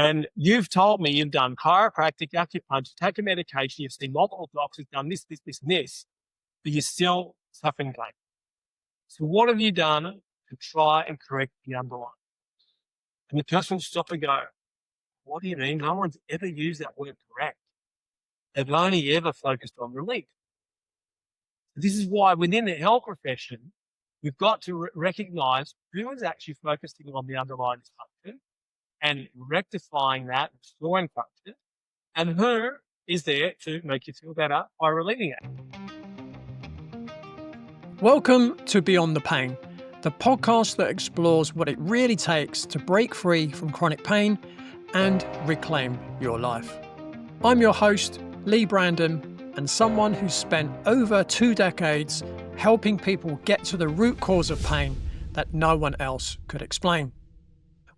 And you've told me you've done chiropractic, acupuncture, taken medication, you've seen multiple doctors, done this, and this, but you're still suffering pain. So what have you done to try and correct the underlying? And the person will stop and go, what do you mean? No one's ever used that word correct. They've only ever focused on relief. This is why within the health profession, we've got to recognize who is actually focusing on the underlying dysfunction and rectifying that, restoring function, and who is there to make you feel better by relieving it. Welcome to Beyond the Pain, the podcast that explores what it really takes to break free from chronic pain and reclaim your life. I'm your host, Leigh Brandon, and someone who's spent over 2 decades helping people get to the root cause of pain that no one else could explain.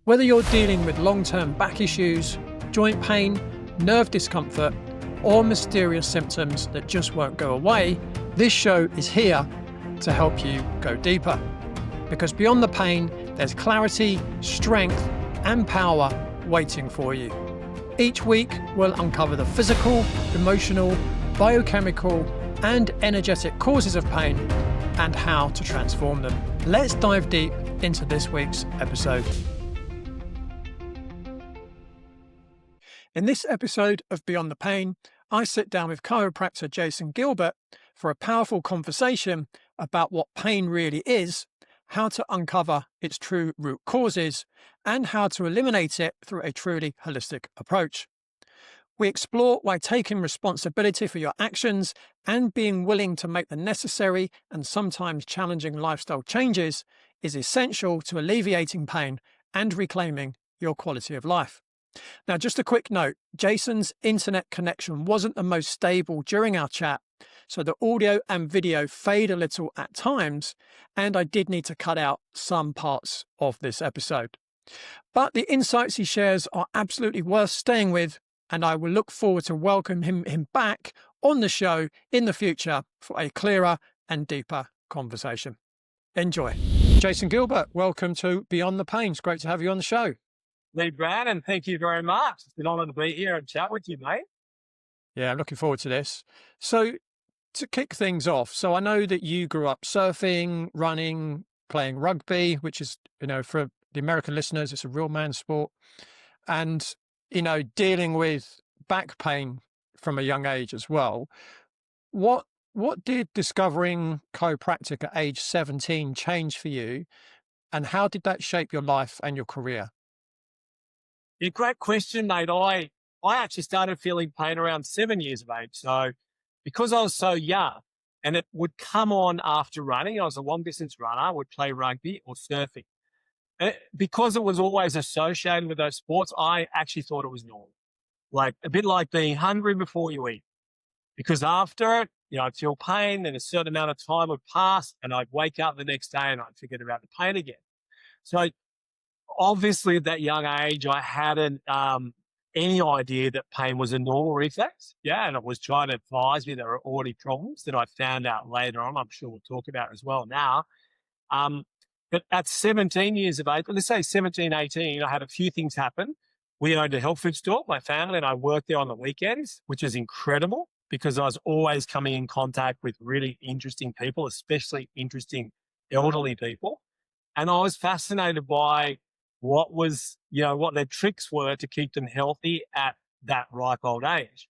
Whether you're dealing with long-term back issues, joint pain, nerve discomfort, or mysterious symptoms that just won't go away, this show is here to help you go deeper. Because beyond the pain, there's clarity, strength, and power waiting for you. Each week, we'll uncover the physical, emotional, biochemical, and energetic causes of pain and how to transform them. Let's dive deep into this week's episode. In this episode of Beyond the Pain, I sit down with chiropractor Jason Gilbert for a powerful conversation about what pain really is, how to uncover its true root causes, and how to eliminate it through a truly holistic approach. We explore why taking responsibility for your actions and being willing to make the necessary and sometimes challenging lifestyle changes is essential to alleviating pain and reclaiming your quality of life. Now, just a quick note, Jason's internet connection wasn't the most stable during our chat, so the audio and video fade a little at times, and I did need to cut out some parts of this episode. But the insights he shares are absolutely worth staying with, and I will look forward to welcoming him back on the show in the future for a clearer and deeper conversation. Enjoy. Jason Gilbert, welcome to Beyond the Pain. It's great to have you on the show. Leigh Brandon, thank you very much. It's been an honor to be here and chat with you, mate. Yeah, I'm looking forward to this. So to kick things off, so I know that you grew up surfing, running, playing rugby, which is, for the American listeners, it's a real man's sport. And, dealing with back pain from a young age as well. What did discovering chiropractic at age 17 change for you? And how did that shape your life and your career? Yeah, great question, mate. I actually started feeling pain around 7 years of age. So because I was so young and it would come on after running, I was a long distance runner, I would play rugby or surfing. Because it was always associated with those sports, I actually thought it was normal. Like a bit like being hungry before you eat. Because after it, I'd feel pain and a certain amount of time would pass and I'd wake up the next day and I'd forget about the pain again. So obviously at that young age, I hadn't any idea that pain was a normal reflex. Yeah, and it was trying to advise me there were already problems that I found out later on. I'm sure we'll talk about as well now. But at 17 years of age, let's say 17, 18, I had a few things happen. We owned a health food store, my family, and I worked there on the weekends, which is incredible because I was always coming in contact with really interesting people, especially interesting elderly people. And I was fascinated by what their tricks were to keep them healthy at that ripe old age.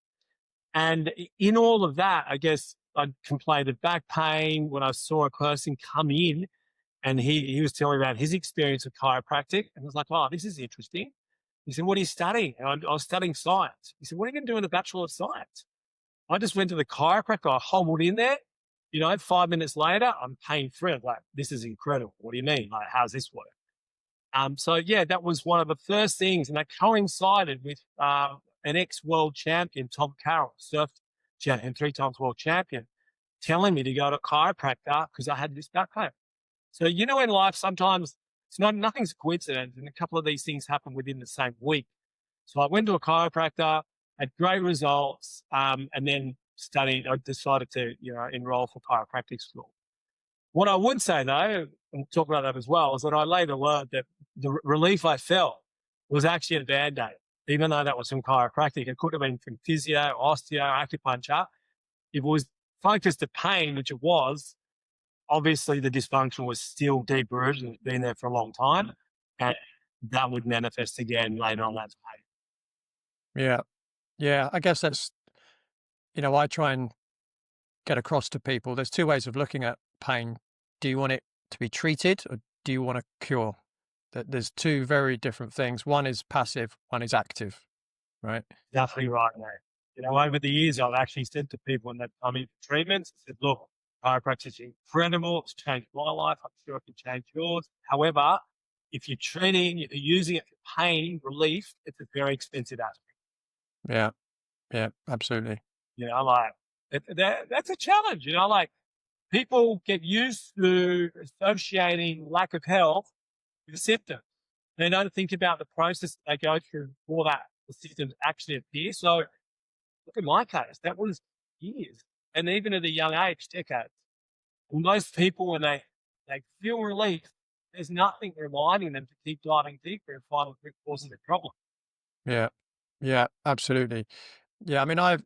And in all of that, I guess I complained of back pain when I saw a person come in and he was telling me about his experience with chiropractic. And I was like, wow, this is interesting. He said, what are you studying? And I was studying science. He said, what are you going to do in the Bachelor of Science? I just went to the chiropractor. I hobbled in there. 5 minutes later, I'm pain free. I'm like, this is incredible. What do you mean? Like, how's this work? So yeah, that was one of the first things. And that coincided with an ex-world champion, Tom Carroll, surf champion, 3 times world champion, telling me to go to a chiropractor because I had this back pain. So, in life, sometimes nothing's a coincidence. And a couple of these things happen within the same week. So I went to a chiropractor, had great results, and then I decided to, enroll for chiropractic school. What I would say though, and we'll talk about that as well, is that I later learned that the relief I felt was actually a Band-Aid. even though that was from chiropractic. It could have been from physio, osteo, acupuncture. If it was focused to pain, which it was, obviously the dysfunction was still deep rooted and it's been there for a long time. And that would manifest again later on. That's pain. Yeah. Yeah. I guess that's, I try and get across to people. There's two ways of looking at pain. Do you want it to be treated or do you want to cure? There's two very different things. One is passive, one is active, right? Definitely right, mate. Over the years, I've actually said to people when they've come in for treatments, I said, look, chiropractic is incredible. It's changed my life. I'm sure it can change yours. However, if you're treating, if you're using it for pain relief, it's a very expensive aspect. Yeah. Yeah, absolutely. That's a challenge, people get used to associating lack of health with symptoms. They don't think about the process they go through before the symptoms actually appear. So look at my case, that was years. And even at a young age, decades. And most people, when they feel relief, there's nothing reminding them to keep diving deeper and find what causes the problem. Yeah. Yeah, absolutely. Yeah. I mean, I've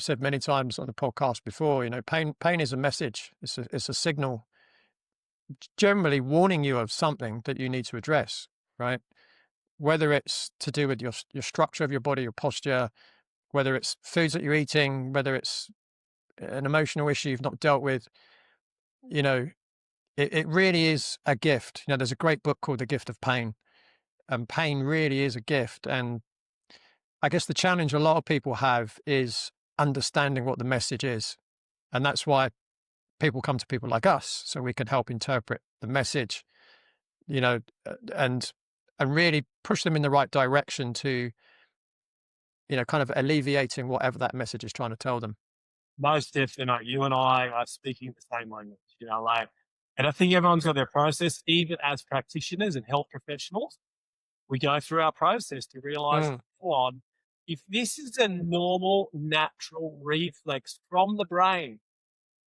said many times on the podcast before, pain is a message. It's a signal generally warning you of something that you need to address, right? Whether it's to do with your structure of your body, your posture, whether it's foods that you're eating, whether it's an emotional issue you've not dealt with, it really is a gift. There's a great book called The Gift of Pain, and pain really is a gift. And I guess the challenge a lot of people have is understanding what the message is. And that's why people come to people like us, so we can help interpret the message, and really push them in the right direction to, kind of alleviating whatever that message is trying to tell them. Most definitely, you and I are speaking the same language, and I think everyone's got their process, even as practitioners and health professionals. We go through our process to realize, hold on, if this is a normal, natural reflex from the brain,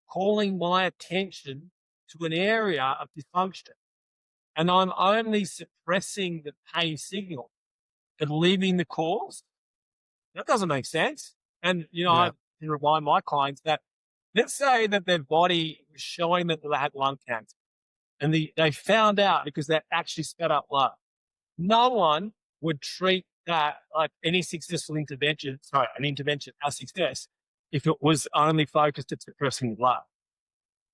calling my attention to an area of dysfunction, and I'm only suppressing the pain signal and leaving the cause, that doesn't make sense. And, I remind my clients that, let's say that their body was showing that they had lung cancer and they found out because they actually sped up blood. No one would treat that like any successful intervention, an intervention as success, if it was only focused at suppressing the blood.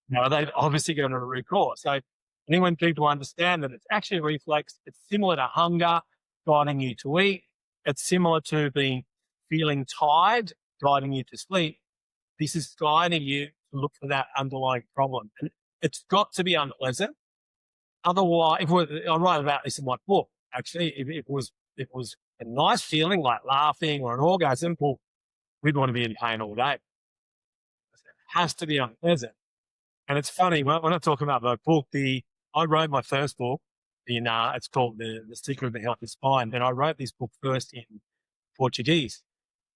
They're obviously going to root cause. So when people understand that it's actually a reflex, it's similar to hunger, guiding you to eat. It's similar to feeling tired, guiding you to sleep. This is guiding you to look for that underlying problem. And it's got to be unpleasant. Otherwise, I write about this in my book, actually, if it was a nice feeling like laughing or an orgasm, well, we'd want to be in pain all day. It has to be unpleasant. And it's funny, when I talk about the book, I wrote my first book it's called The Secret of the Healthy Spine. And I wrote this book first in Portuguese.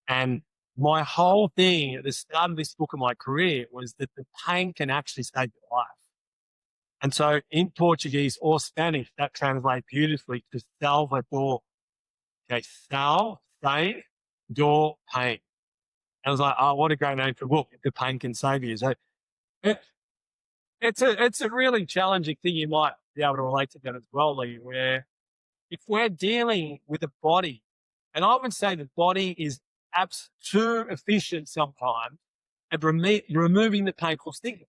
And my whole thing at the start of this book of my career was that the pain can actually save your life. And so in Portuguese or Spanish, that translates beautifully to salvador. Okay, save your pain. And I was like, oh, what a great name for a book. The pain can save you. So it's a really challenging thing. You might be able to relate to that as well, Leigh, where if we're dealing with a body, and I would say the body is too efficient sometimes at removing the painful stigma.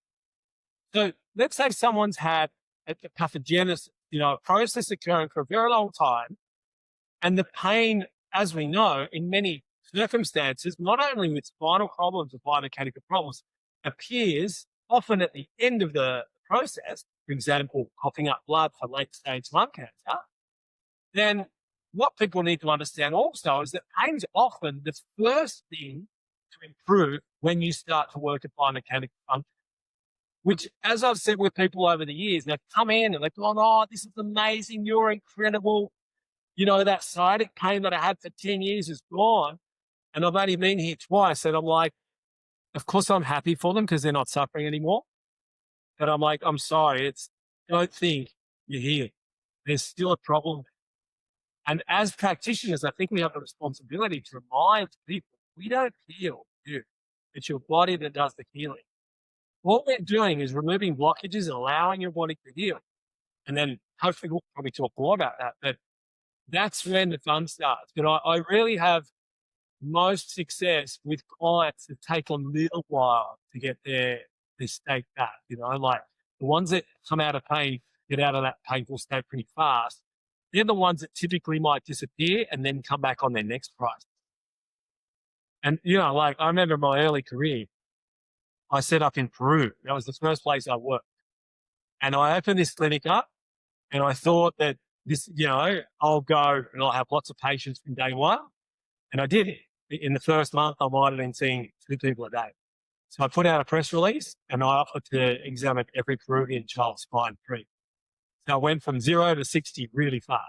So let's say someone's had a pathogenesis, a process occurring for a very long time, and the pain, as we know, in many circumstances, not only with spinal problems or biomechanical problems, appears often at the end of the process, for example, coughing up blood for late-stage lung cancer. Then what people need to understand also is that pain is often the first thing to improve when you start to work at biomechanical function. Which, as I've said with people over the years, they come in and they're going, oh, this is amazing, you're incredible. That sciatic pain that I had for 10 years is gone. And I've only been here twice. And I'm like, of course I'm happy for them because they're not suffering anymore. But I'm like, I'm sorry, don't think you're healed. There's still a problem. And as practitioners, I think we have a responsibility to remind people, we don't heal you. It's your body that does the healing. What we're doing is removing blockages and allowing your body to heal. And then hopefully we'll probably talk more about that. But that's when the fun starts. But I really have most success with clients that take a little while to get their state back. Like the ones that come out of pain, get out of that painful state pretty fast. They're the ones that typically might disappear and then come back on their next price. And, like I remember my early career, I set up in Peru. That was the first place I worked. And I opened this clinic up and I thought that this, I'll go and I'll have lots of patients from day one. And I did it. In the first month, I might have been seeing 2 people a day. So I put out a press release and I offered to examine every Peruvian child's spine free. So I went from 0 to 60 really fast.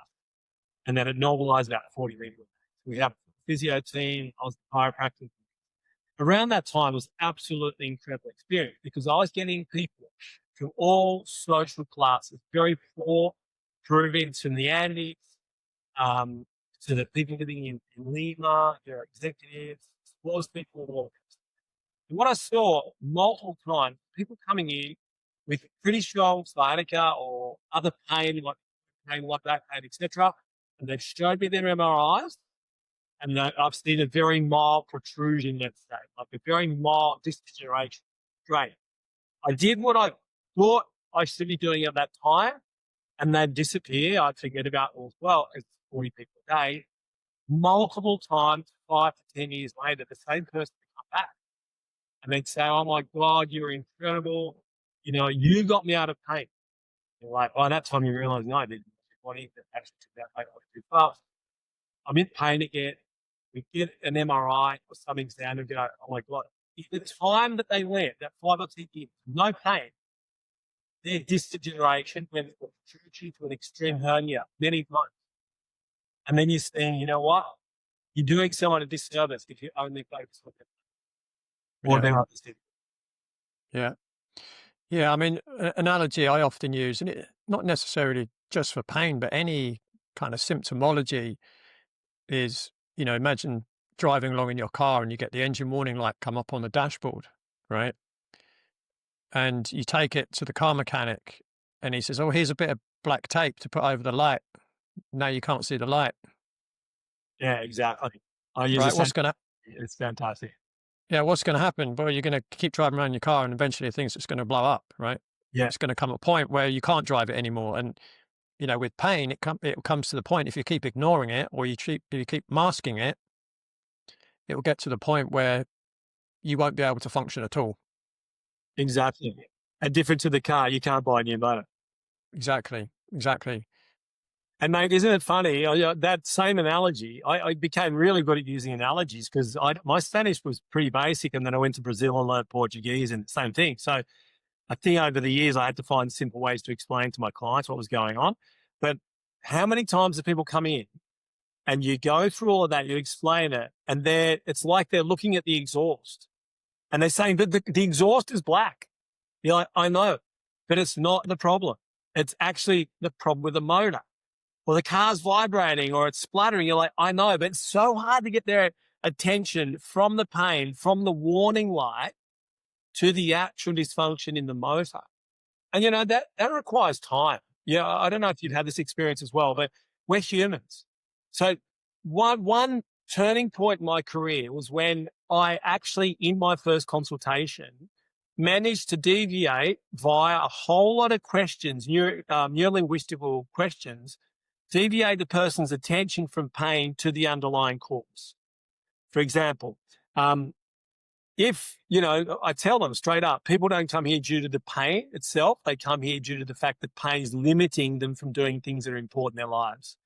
And then it normalized about 40 people. We have a physio team. I was a chiropractor. Around that time, it was absolutely incredible experience because I was getting people from all social classes, very poor Peruvians from the Andes, to the people living in Lima, their executives, sports people, and all this. And what I saw multiple times, people coming in with pretty strong sciatica or other pain like back pain, etc. And they showed me their MRIs, and I've seen a very mild protrusion, let's say, like a very mild disc degeneration. Great. I did what I thought I should be doing at that time, and they'd disappear. I'd forget about it as well. It's 40 people a day. Multiple times, 5 to 10 years later, the same person would come back. And they'd say, oh my God, you're incredible. You got me out of pain. You're like, by that time you realize, no, I didn't. Your body that actually took that pain too fast. I'm in pain again. We get an MRI or something's down and go, oh my God. The time that they went, that 5 or 10 years, no pain, their disc degeneration went to an extreme hernia many times. And then you're saying, you know what? You're doing someone a disservice if you only focus on them. Or their understanding. Yeah. Yeah. I mean, an analogy I often use, and it not necessarily just for pain, but any kind of symptomology is, imagine driving along in your car and you get the engine warning light come up on the dashboard, right? And you take it to the car mechanic and he says, oh, here's a bit of black tape to put over the light. Now you can't see the light. Yeah, exactly. I use right. What's going to It's fantastic. Yeah, what's going to happen? Well, you're going to keep driving around your car and eventually things it's going to blow up, right? Yeah. It's going to come a point where you can't drive it anymore. And, with pain, it comes to the point, if you keep ignoring it or you keep masking it, it will get to the point where you won't be able to function at all. Exactly. And different to the car, you can't buy a new motor. Exactly. And mate, isn't it funny? That same analogy, I became really good at using analogies because my Spanish was pretty basic, and then I went to Brazil and learned Portuguese and same thing. So I think over the years I had to find simple ways to explain to my clients what was going on. But how many times do people come in and you go through all of that, you explain it, and it's like they're looking at the exhaust and they're saying that the exhaust is black. You're like, I know, but it's not the problem. It's actually the problem with the motor. Or the car's vibrating or it's spluttering. You're like, I know, but it's so hard to get their attention from the pain, from the warning light to the actual dysfunction in the motor. And, that requires time. Yeah, I don't know if you've had this experience as well, but we're humans. So one turning point in my career was when I actually, in my first consultation, managed to deviate via a whole lot of questions, neuro-linguistical questions, deviate the person's attention from pain to the underlying cause. For example, if, I tell them straight up, people don't come here due to the pain itself. They come here due to the fact that pain is limiting them from doing things that are important in their lives.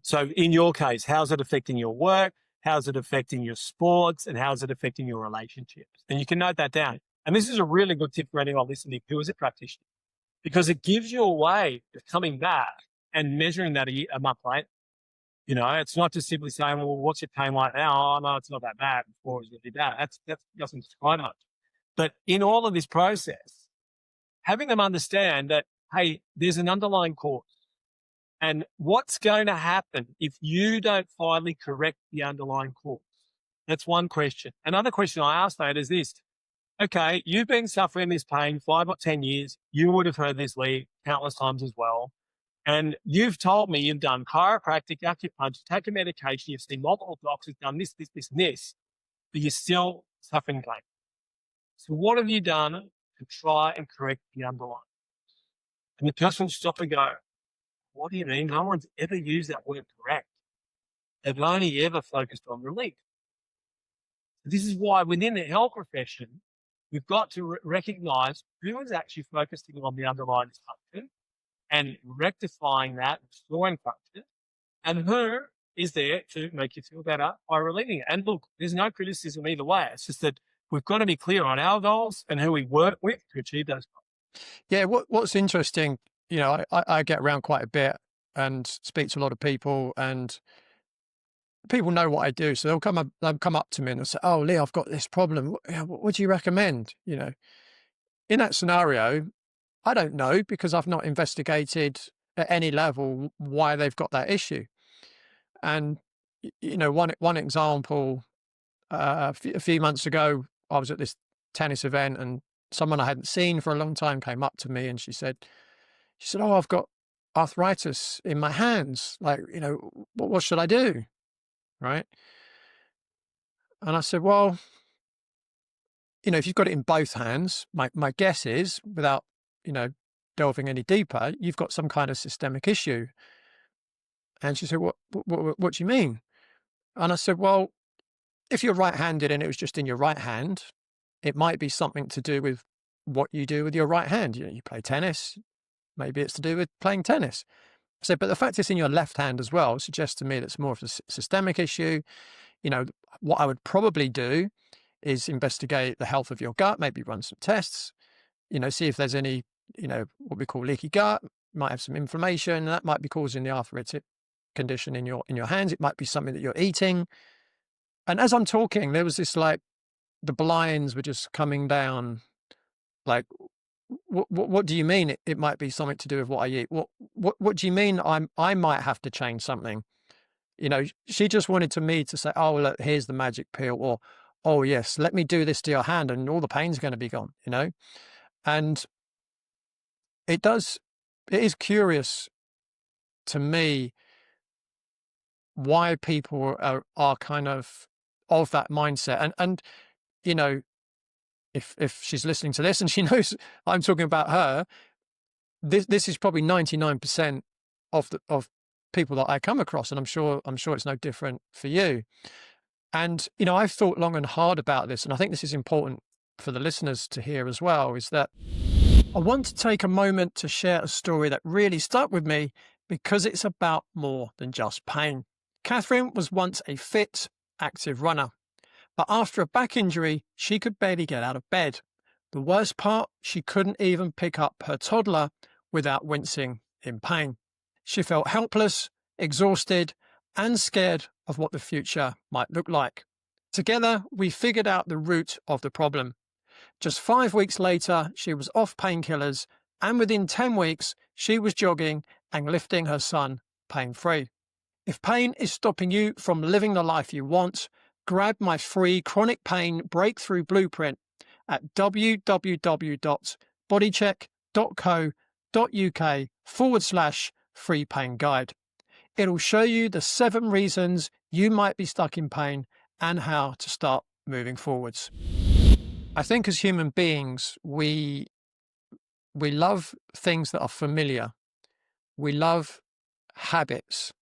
So in your case, how's it affecting your work? How's it affecting your sports? And how's it affecting your relationships? And you can note that down. And this is a really good tip for anyone listening who is a practitioner, because it gives you a way of coming back and measuring that a month later. It's not just simply saying, well, what's your pain like now? Oh, no, it's not that bad. Before it was really bad. That doesn't describe much. But in all of this process, having them understand that, hey, there's an underlying cause. And what's going to happen if you don't finally correct the underlying cause? That's one question. Another question I asked that is this. Okay, you've been suffering this pain 5 or 10 years. You would have heard this, Leigh, countless times as well. And you've told me you've done chiropractic, acupuncture, taken medication, you've seen multiple doctors, done this, this, this, and this, but you're still suffering pain. So what have you done to try and correct the underlying? And the person will stop and go, what do you mean? No one's ever used that word correct. They've only ever focused on relief. This is why within the health profession, we've got to recognize who is actually focusing on the underlying dysfunction and rectifying that, restoring function, and who is there to make you feel better by relieving it. And look, there's no criticism either way. It's just that we've got to be clear on our goals and who we work with to achieve those goals. Yeah, what's interesting, I get around quite a bit and speak to a lot of people, and people know what I do, so they'll come up to me and they'll say, "Oh, Leigh, I've got this problem. What do you recommend?" In that scenario, I don't know, because I've not investigated at any level why they've got that issue. And one example, a few months ago, I was at this tennis event, and someone I hadn't seen for a long time came up to me, and she said, "Oh, I've got arthritis in my hands. Like, what should I do?" Right? And I said, "Well, if you've got it in both hands, my guess is, without, delving any deeper, you've got some kind of systemic issue." And she said, what do you mean?" And I said, "Well, if you're right-handed and it was just in your right hand, it might be something to do with what you do with your right hand. You play tennis, maybe it's to do with playing tennis." I said, "But the fact it's in your left hand as well suggests to me that's more of a systemic issue. What I would probably do is investigate the health of your gut, maybe run some tests, see if there's any, what we call leaky gut, might have some inflammation, that might be causing the arthritic condition in your hands. It might be something that you're eating." And as I'm talking, there was this, like, the blinds were just coming down. Like, what do you mean it might be something to do with what I eat? What do you mean I might have to change something? She just wanted me to say, "Oh, look, here's the magic pill," or, "Oh yes, let me do this to your hand and all the pain's going to be gone," And it is curious to me why people are kind of that mindset. And if she's listening to this and she knows I'm talking about her, this is probably 99% of people that I come across, and I'm sure it's no different for you. And I've thought long and hard about this, and I think this is important for the listeners to hear as well, is that I want to take a moment to share a story that really stuck with me, because it's about more than just pain. Catherine was once a fit, active runner, but after a back injury, she could barely get out of bed. The worst part, she couldn't even pick up her toddler without wincing in pain. She felt helpless, exhausted, and scared of what the future might look like. Together, we figured out the root of the problem. Just 5 weeks later, she was off painkillers, and within 10 weeks, she was jogging and lifting her son pain-free. If pain is stopping you from living the life you want, grab my free chronic pain breakthrough blueprint at www.bodycheck.co.uk/free pain guide. It'll show you the 7 reasons you might be stuck in pain and how to start moving forwards. I think as human beings, we love things that are familiar. We love habits.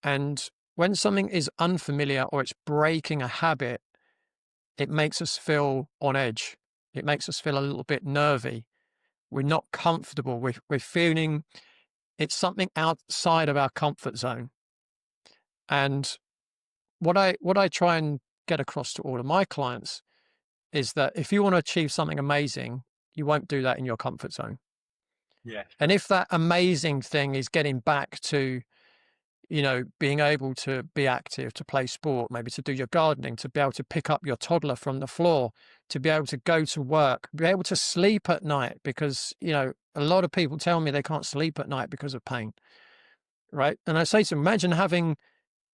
And when something is unfamiliar or it's breaking a habit, it makes us feel on edge. It makes us feel a little bit nervy. We're not comfortable. We're feeling it's something outside of our comfort zone. And what I try and get across to all of my clients is that if you want to achieve something amazing, you won't do that in your comfort zone. Yeah. And if that amazing thing is getting back to, being able to be active, to play sport, maybe to do your gardening, to be able to pick up your toddler from the floor, to be able to go to work, be able to sleep at night, because, a lot of people tell me they can't sleep at night because of pain. right? And I say to them, imagine having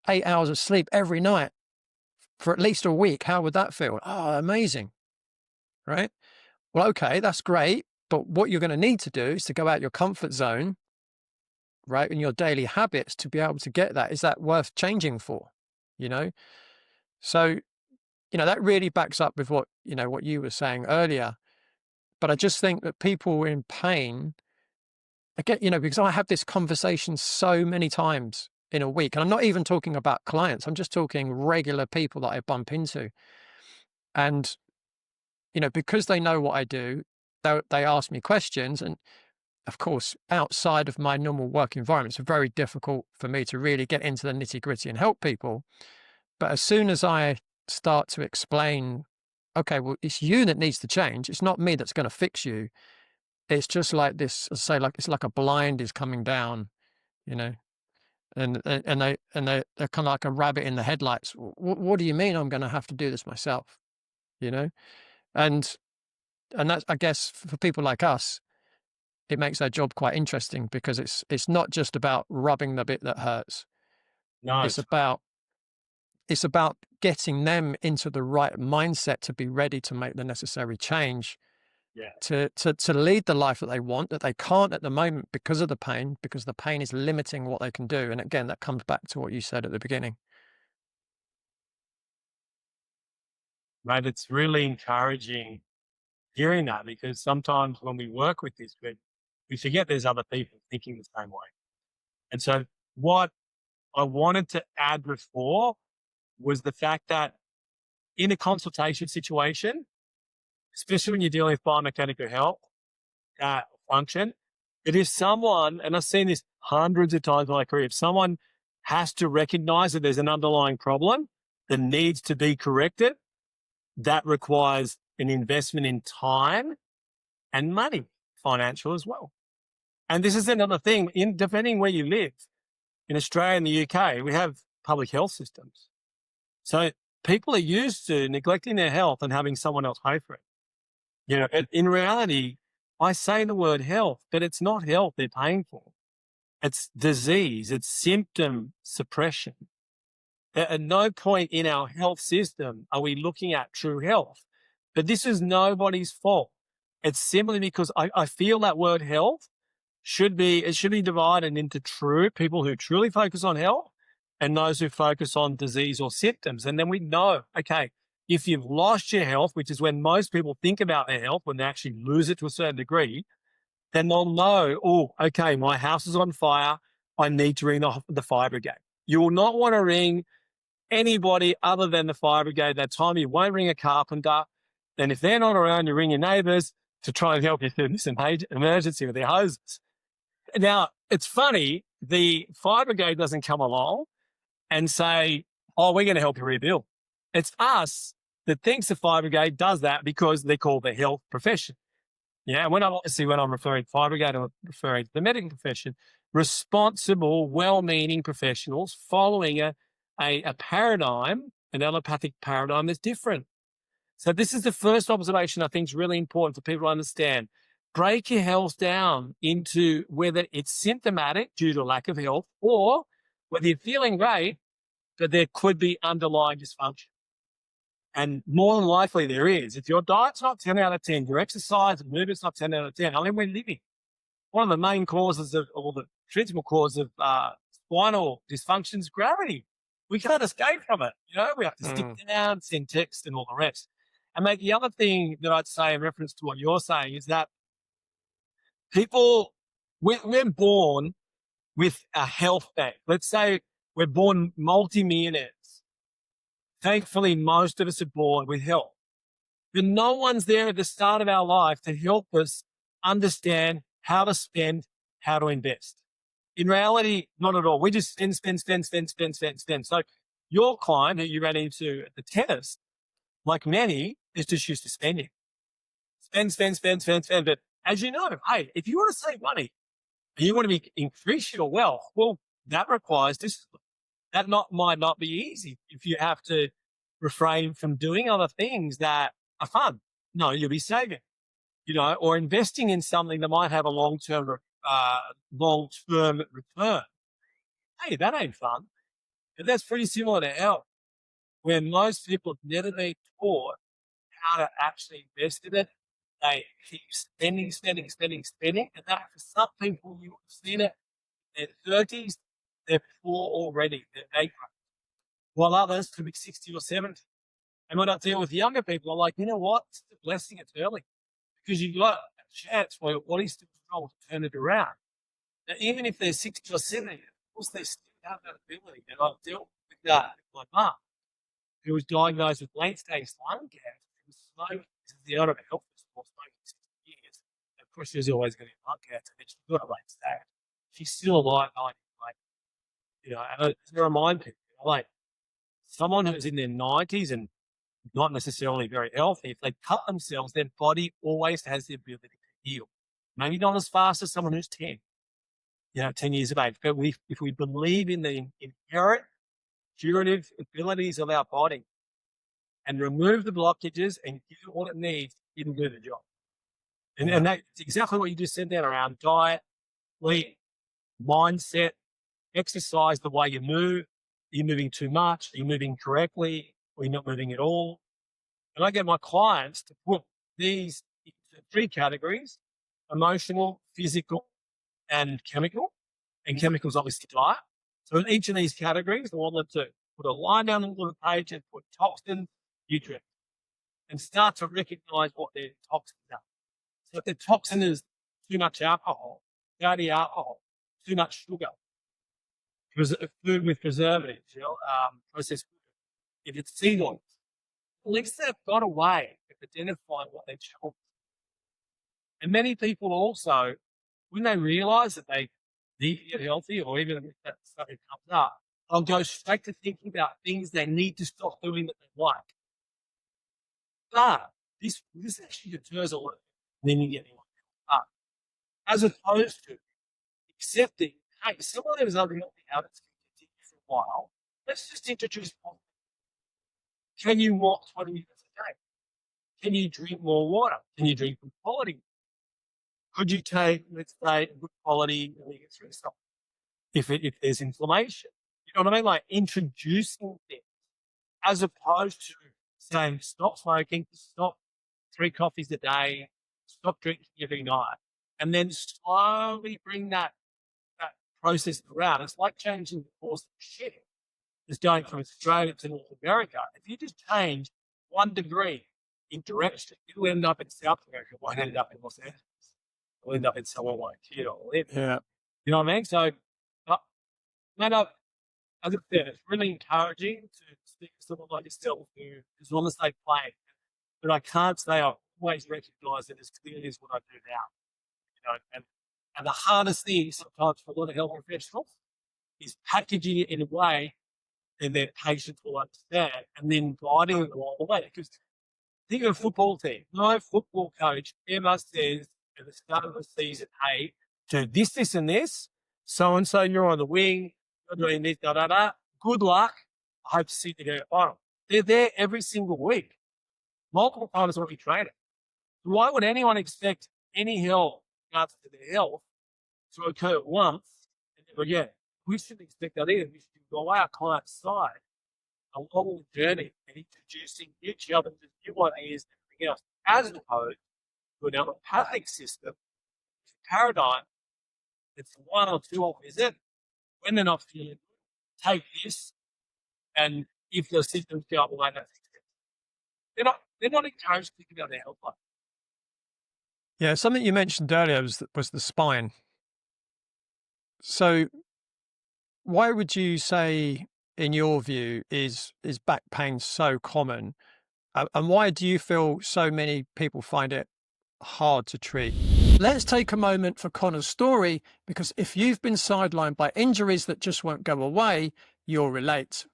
8 hours of sleep every night for at least a week. How would that feel? Oh, amazing, right? Well, okay, that's great. But what you're going to need to do is to go out your comfort zone, right? In your daily habits to be able to get that. Is that worth changing for? You know? So, that really backs up with what you were saying earlier. But I just think that people in pain, again, because I have this conversation so many times in a week, and I'm not even talking about clients, I'm just talking regular people that I bump into. And, because they know what I do, they ask me questions. And of course, outside of my normal work environment, it's very difficult for me to really get into the nitty gritty and help people. But as soon as I start to explain, okay, well, it's you that needs to change. It's not me that's going to fix you. It's just like this, say, like it's like a blind is coming down, you know, they're kind of like a rabbit in the headlights. What do you mean I'm going to have to do this myself? You know, and that's, I guess, for people like us, it makes our job quite interesting because it's not just about rubbing the bit that hurts. No, It's about getting them into the right mindset to be ready to make the necessary change yeah. to lead the life that they want, that they can't at the moment because of the pain, because the pain is limiting what they can do. And again, that comes back to what you said at the beginning. Mate, it's really encouraging hearing that, because sometimes when we work with this, we forget there's other people thinking the same way. And so what I wanted to add before was the fact that in a consultation situation, especially when you're dealing with biomechanical health function, that if someone, and I've seen this hundreds of times in my career, if someone has to recognize that there's an underlying problem that needs to be corrected, that requires an investment in time and money, financial as well. And this is another thing, depending where you live. In Australia and the UK, we have public health systems. So people are used to neglecting their health and having someone else pay for it. In reality, I say the word health, but it's not health they're paying for. It's disease, it's symptom suppression. At no point in our health system are we looking at true health. But this is nobody's fault. It's simply because I feel that word health should be divided into people who truly focus on health and those who focus on disease or symptoms. And then we know, okay, if you've lost your health, which is when most people think about their health, when they actually lose it to a certain degree, then they'll know, oh, okay, my house is on fire. I need to ring the fire brigade. You will not want to ring anybody other than the fire brigade that time. You won't ring a carpenter. Then if they're not around, you ring your neighbours to try and help you through this emergency with their hoses. Now, it's funny, the fire brigade doesn't come along and say, oh, we're going to help you rebuild. It's us that thinks the fire brigade does that because they're called the health profession. Yeah, when I'm referring to fire brigade, I'm referring to the medical profession, responsible, well-meaning professionals following a paradigm, an allopathic paradigm that's different. So this is the first observation I think is really important for people to understand. Break your health down into whether it's symptomatic due to lack of health or whether you're feeling great, but there could be underlying dysfunction. And more than likely there is. If your diet's not 10 out of 10, your exercise and movement's not 10 out of 10, I mean, we're living. One of the main causes or the principal cause of spinal dysfunction is gravity. We can't escape from it. We have to stick down, send text and all the rest. And mate, the other thing that I'd say in reference to what you're saying is that we're born with a health bank. Let's say we're born multimillionaires. Thankfully, most of us are born with health. But no one's there at the start of our life to help us understand how to spend, how to invest. In reality, not at all. We just spend. So your client who you ran into at the tennis, like many, is just used to spending. Spend. But as you know, hey, if you want to save money and you want to increase your wealth, well, that requires discipline. That might not be easy if you have to refrain from doing other things that are fun. No, you'll be saving, or investing in something that might have a long-term return. Hey, that ain't fun. And that's pretty similar to health, where most people have never been taught how to actually invest in it. They keep spending. And that for some people, you have seen it in their 30s, they're poor already, they're bankrupt. While others could be 60 or 70. And when I deal with younger people, I'm like, you know what? It's a blessing it's early because you've got a chance where your body's still strong to turn it around. Now, even if they're 60 or 70, of course, they still have that ability. And I've dealt with that with my mum, who was diagnosed with late stage lung cancer. She was smoking. This is the other health for smoking 60 years. And of course, she was always going to have lung cancer, and she got a late stage. She's still alive, 90, like, and I remind people, like, someone who's in their 90s and not necessarily very healthy, if they cut themselves, their body always has the ability to heal. Maybe not as fast as someone who's 10, 10 years of age. But if we believe in the inherent curative abilities of our body and remove the blockages and give it what it needs, it will do the job. And that's exactly what you just said there around diet, sleep, mindset, exercise, the way you move. Are you moving too much? Are you moving correctly? Or are you not moving at all? And I get my clients to put these into 3 categories: emotional, physical, and chemical. And chemicals obviously diet. So in each of these categories, I want them to put a line down the middle of the page and put toxin, nutrient, and start to recognize what their toxins are. So if their toxin is too much alcohol, fatty alcohol, too much sugar, food with preservatives, processed food. If it's seed oils, at least they've got a way of identifying what their challenge is. And many people also, when they realize that they need to get healthy, or even if that something comes up, they'll go straight to thinking about things they need to stop doing that they like. But this actually deters a lot, then you get up. As opposed to accepting, hey, some of those other healthy habits can continue for a while. Let's just introduce positive. Can you walk 20 minutes a day? Can you drink more water? Can you drink good quality? Could you take, let's say, good quality omega-3 supplement if there's inflammation? You know what I mean? Like introducing things as opposed to saying stop smoking, stop 3 coffees a day, stop drinking every night, and then slowly bring that process around. It's like changing the course of shit. It's going from Australia to North America. If you just change 1 degree in direction, it'll end up in South America. It won't end up in Los Angeles. It'll end up in somewhere like here or live. Yeah. You know what I mean? So, as I said, it's really encouraging to speak to someone like yourself who is on the same plane. But I can't say I always recognise it as clearly as what I do now. And the hardest thing sometimes for a lot of health professionals is packaging it in a way that their patients will understand and then guiding them along the way. Because think of a football team. No football coach ever says at the start of the season, hey, do this, and this. So-and-so, you're on the wing, you're doing this, da-da-da. Good luck. I hope to see you at final. They're there every single week, multiple times when we train it. Why would anyone expect any help regards to their health to occur once and never again? We shouldn't expect that either. We should go our client's side along the journey and introducing new challenges, new ideas, and everything else, as opposed to an allopathic system paradigm that's 1 or 2 off visit. When they're not feeling good, take this, and if the symptoms go up, well, that's they're not encouraged to think about their health life. Yeah, something you mentioned earlier was the spine. So why would you say, in your view, is back pain so common? And why do you feel so many people find it hard to treat? Let's take a moment for Connor's story, because if you've been sidelined by injuries that just won't go away, you'll relate.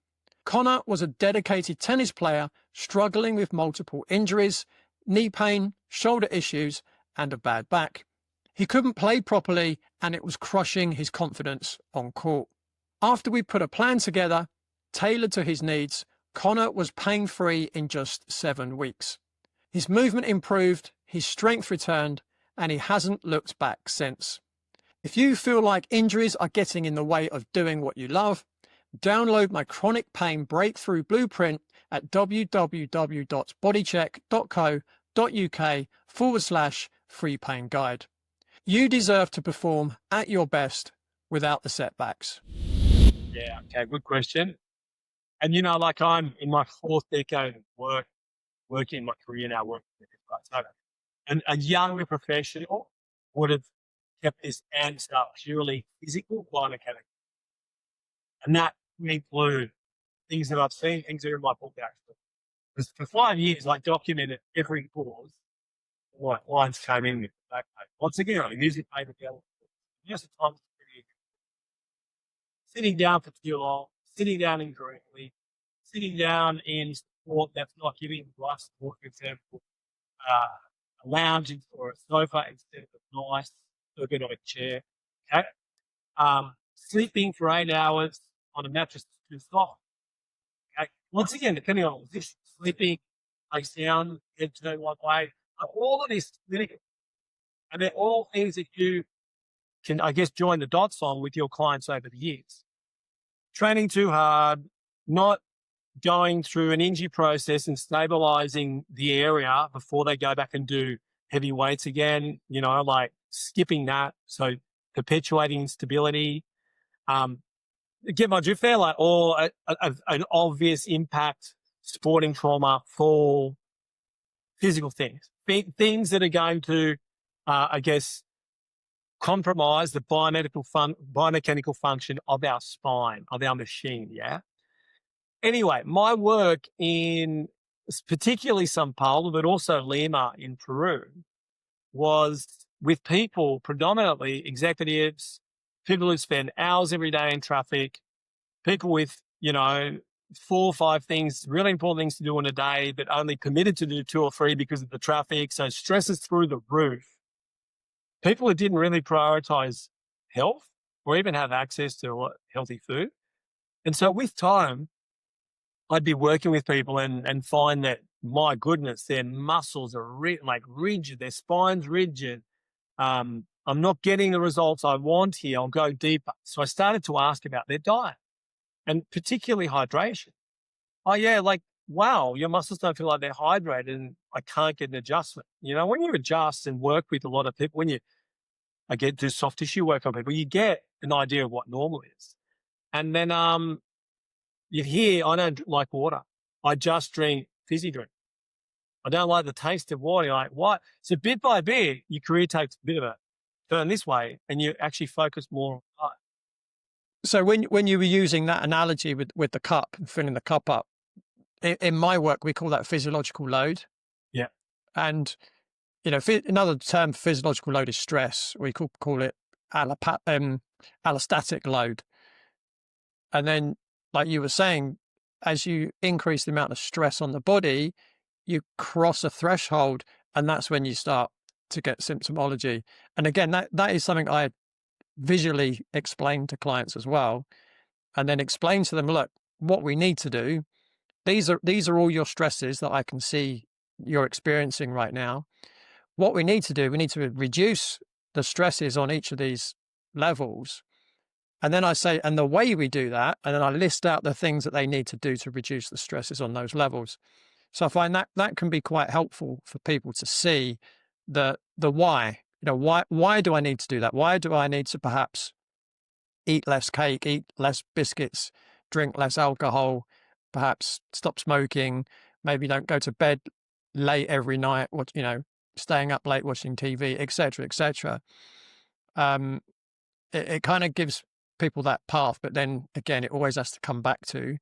Connor was a dedicated tennis player struggling with multiple injuries, knee pain, shoulder issues, and a bad back. He couldn't play properly, and it was crushing his confidence on court. After we put a plan together, tailored to his needs, Connor was pain-free in just 7 weeks. His movement improved, his strength returned, and he hasn't looked back since. If you feel like injuries are getting in the way of doing what you love, download my chronic pain breakthrough blueprint at www.bodycheck.co.uk/free pain guide. You deserve to perform at your best without the setbacks. Yeah. Okay. Good question. And like I'm in my fourth decade of working my career now, working with this guy. So, and a younger professional would have kept this answer purely physical, biomechanical. And that would include things that I've seen, things that are in my book actually. Because for 5 years, I documented every pause my clients came in with. Okay. Once again, I'm using paper towel. Most of the time, it's pretty sitting down for too long, sitting down incorrectly, sitting down in support that's not giving the right support, for example, a lounge or a sofa instead of a nice ergonomic chair. Okay. Sleeping for 8 hours on a mattress that's too soft. Okay. Once again, depending on the position, sleeping, face down, head turned one way, all of this clinical. And they're all things that you can, I guess, join the dots on with your clients over the years. Training too hard, not going through an injury process and stabilizing the area before they go back and do heavy weights again, like skipping that. So perpetuating instability. Get my drift there, like, or an obvious impact, sporting trauma, fall, physical things, things that are going to, I guess, compromise the biomechanical function of our spine, of our machine. Yeah. Anyway, my work in particularly Sao Paulo, but also Lima in Peru, was with people, predominantly executives, people who spend hours every day in traffic, people with, 4 or 5 things, really important things to do in a day, but only permitted to do 2 or 3 because of the traffic. So stress is through the roof. People who didn't really prioritize health or even have access to healthy food. And so with time, I'd be working with people and find that, my goodness, their muscles are rigid, their spine's rigid. I'm not getting the results I want here. I'll go deeper. So I started to ask about their diet and particularly hydration. Oh yeah, wow, your muscles don't feel like they're hydrated and I can't get an adjustment. When you adjust and work with a lot of people, do soft tissue work on people, you get an idea of what normal is. And then you hear, I don't like water. I just drink fizzy drink. I don't like the taste of water. You're like, what? So bit by bit, your career takes a bit of a turn this way and you actually focus more on diet. So when you were using that analogy with the cup and filling the cup up, in my work, we call that physiological load. Yeah. And, another term for physiological load is stress. We call it allostatic load. And then, like you were saying, as you increase the amount of stress on the body, you cross a threshold, and that's when you start to get symptomology. And again, that is something I visually explain to clients as well, and then explain to them, look, what we need to do, these are all your stresses that I can see you're experiencing right now. What we need to do, we need to reduce the stresses on each of these levels. And then I say, and the way we do that, and then I list out the things that they need to do to reduce the stresses on those levels. So I find that can be quite helpful for people to see the why. Why do I need to do that? Why do I need to perhaps eat less cake, eat less biscuits, drink less alcohol, perhaps stop smoking, maybe don't go to bed late every night, staying up late watching TV, etc., etc. It kind of gives people that path, but then again, it always has to come back to,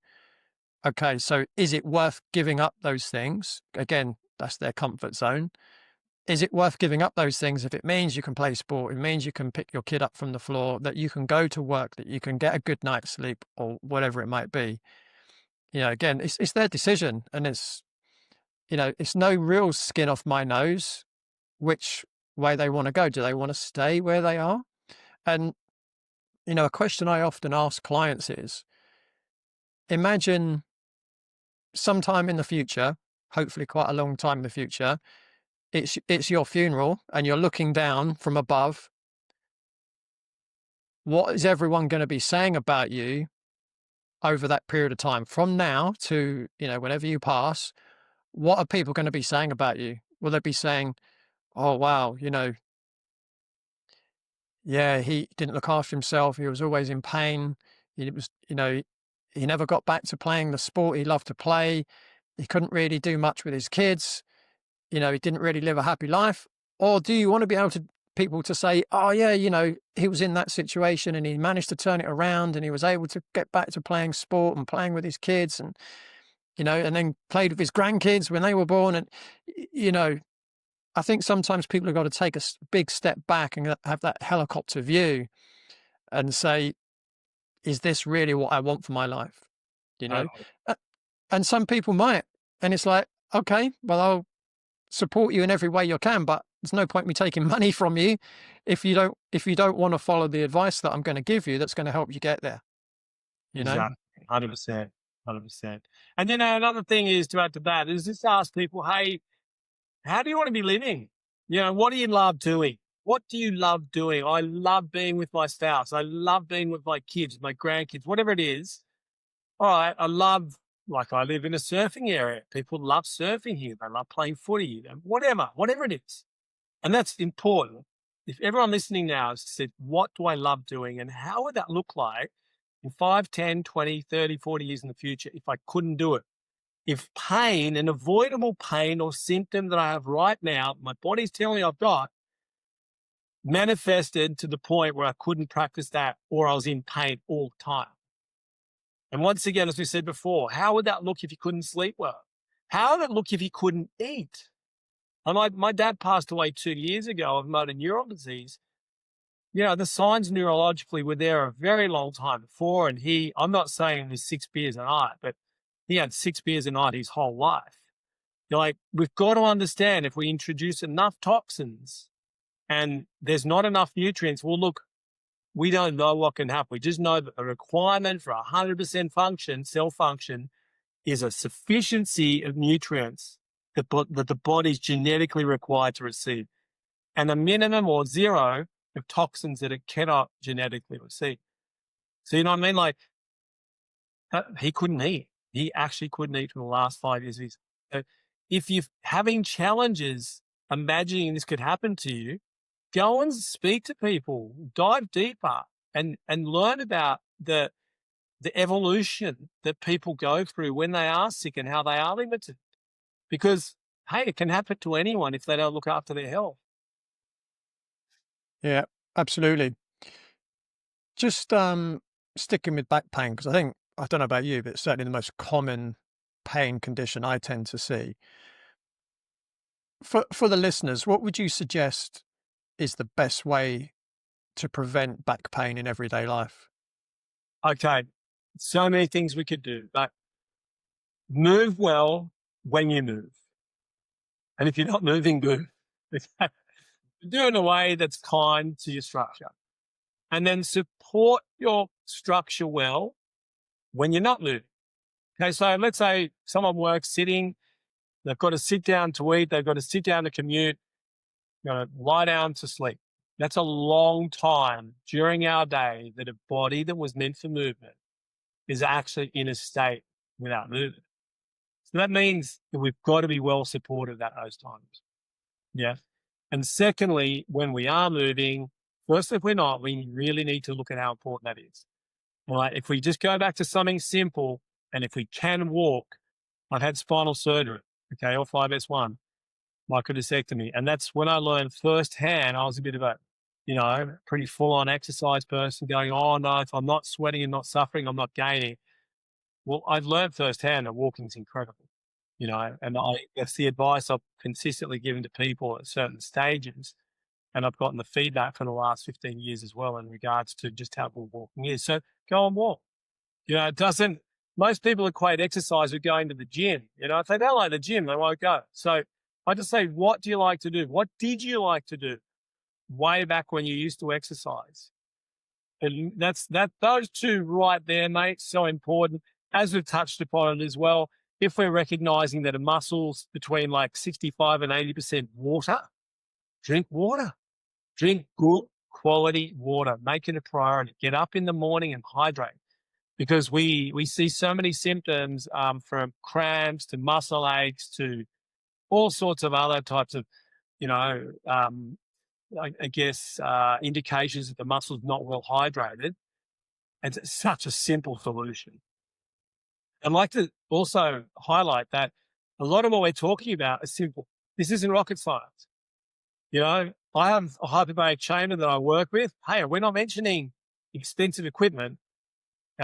okay, so is it worth giving up those things? Again, that's their comfort zone. Is it worth giving up those things if it means you can play sport, it means you can pick your kid up from the floor, that you can go to work, that you can get a good night's sleep, or whatever it might be? Again, it's their decision, and it's no real skin off my nose which way they want to go. Do they want to stay where they are? And a question I often ask clients is, imagine sometime in the future, hopefully quite a long time in the future, it's your funeral and you're looking down from above what is everyone going to be saying about you over that period of time from now to, whenever you pass? What are people going to be saying about you? Will they be saying, oh, wow, yeah, he didn't look after himself. He was always in pain. He was, he never got back to playing the sport he loved to play. He couldn't really do much with his kids. He didn't really live a happy life. Or do you want to be able to people to say, oh yeah, he was in that situation and he managed to turn it around and he was able to get back to playing sport and playing with his kids and, and then played with his grandkids when they were born. And, I think sometimes people have got to take a big step back and have that helicopter view and say, is this really what I want for my life? Uh, And some people might. And it's like, okay, well, I'll support you in every way you can, but there's no point me taking money from you if you don't want to follow the advice that I'm going to give you that's going to help you get there. Exactly. 100%. 100%. And then another thing is to add to that is just ask people, hey, how do you want to be living? What do you love doing? What do you love doing? I love being with my spouse. I love being with my kids, my grandkids, whatever it is. All right. I live in a surfing area. People love surfing here. They love playing footy, whatever it is. And that's important. If everyone listening now has said, what do I love doing? And how would that look like in 5, 10, 20, 30, 40 years in the future if I couldn't do it? If pain, an avoidable pain or symptom that I have right now, my body's telling me I've got, manifested to the point where I couldn't practice that or I was in pain all the time. And once again, as we said before, how would that look if you couldn't sleep well? How would it look if you couldn't eat? My dad passed away 2 years ago of motor neuron disease. The signs neurologically were there a very long time before. And I'm not saying it was 6 beers a night, but he had 6 beers a night his whole life. We've got to understand if we introduce enough toxins and there's not enough nutrients, well, look, we don't know what can happen. We just know that the requirement for 100% cell function, is a sufficiency of nutrients that the body's genetically required to receive, and a minimum or zero of toxins that it cannot genetically receive. So you know what I mean? He couldn't eat. He actually couldn't eat for the last 5 years. So if you're having challenges, imagining this could happen to you, go and speak to people, dive deeper and learn about the evolution that people go through when they are sick and how they are limited. Because, hey, it can happen to anyone if they don't look after their health. Yeah, absolutely. Just sticking with back pain, because I don't know about you, but it's certainly the most common pain condition I tend to see. For the listeners, what would you suggest is the best way to prevent back pain in everyday life? Okay, so many things we could do, but move well when you move. And if you're not moving, move. Do it in a way that's kind to your structure. And then support your structure well when you're not moving. Okay, so let's say someone works sitting, they've got to sit down to eat, they've got to sit down to commute, they've got to lie down to sleep. That's a long time during our day that a body that was meant for movement is actually in a state without movement. So that means that we've got to be well supported at those times. Yeah. And secondly, when we are moving, first, if we're not, we really need to look at how important that is. All right. If we just go back to something simple, and if we can walk, I've had spinal surgery, okay, or 5S1, microdiscectomy. And that's when I learned firsthand, I was a bit of a, pretty full on exercise person going, oh no, if I'm not sweating and not suffering, I'm not gaining. Well, I've learned firsthand that walking is incredible, and that's the advice I've consistently given to people at certain stages. And I've gotten the feedback for the last 15 years as well in regards to just how good walking is. So go and walk. Most people equate exercise with going to the gym. If they don't like the gym, they won't go. So I just say, what do you like to do? What did you like to do way back when you used to exercise? And those two right there, mate, so important. As we've touched upon it as well, if we're recognizing that a muscle's between like 65 and 80% water, drink water. Drink good quality water. Make it a priority. Get up in the morning and hydrate, because we see so many symptoms from cramps to muscle aches to all sorts of other types of, I guess, indications that the muscle's not well hydrated. And it's such a simple solution. I'd like to also highlight that a lot of what we're talking about is simple. This isn't rocket science. I have a hyperbaric chamber that I work with. Hey, we're not mentioning expensive equipment.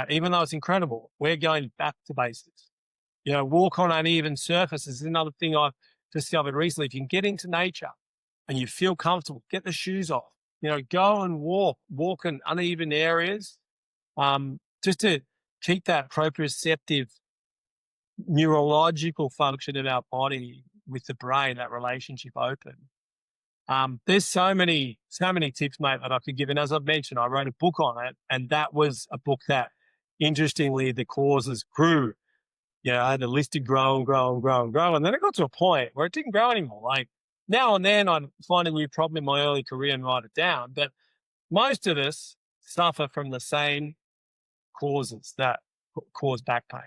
Even though it's incredible, we're going back to basics. Walk on uneven surfaces is another thing I've discovered recently. If you can get into nature and you feel comfortable, get the shoes off. Go and walk in uneven areas, just to keep that proprioceptive neurological function of our body with the brain, that relationship open. There's so many tips, mate, that I could give. And as I've mentioned, I wrote a book on it, and that was a book that, interestingly, the causes grew. I had the list to grow and grow and grow and grow. And then it got to a point where it didn't grow anymore. Like now and then I'd find a new problem in my early career and write it down. But most of us suffer from the same causes that cause back pain.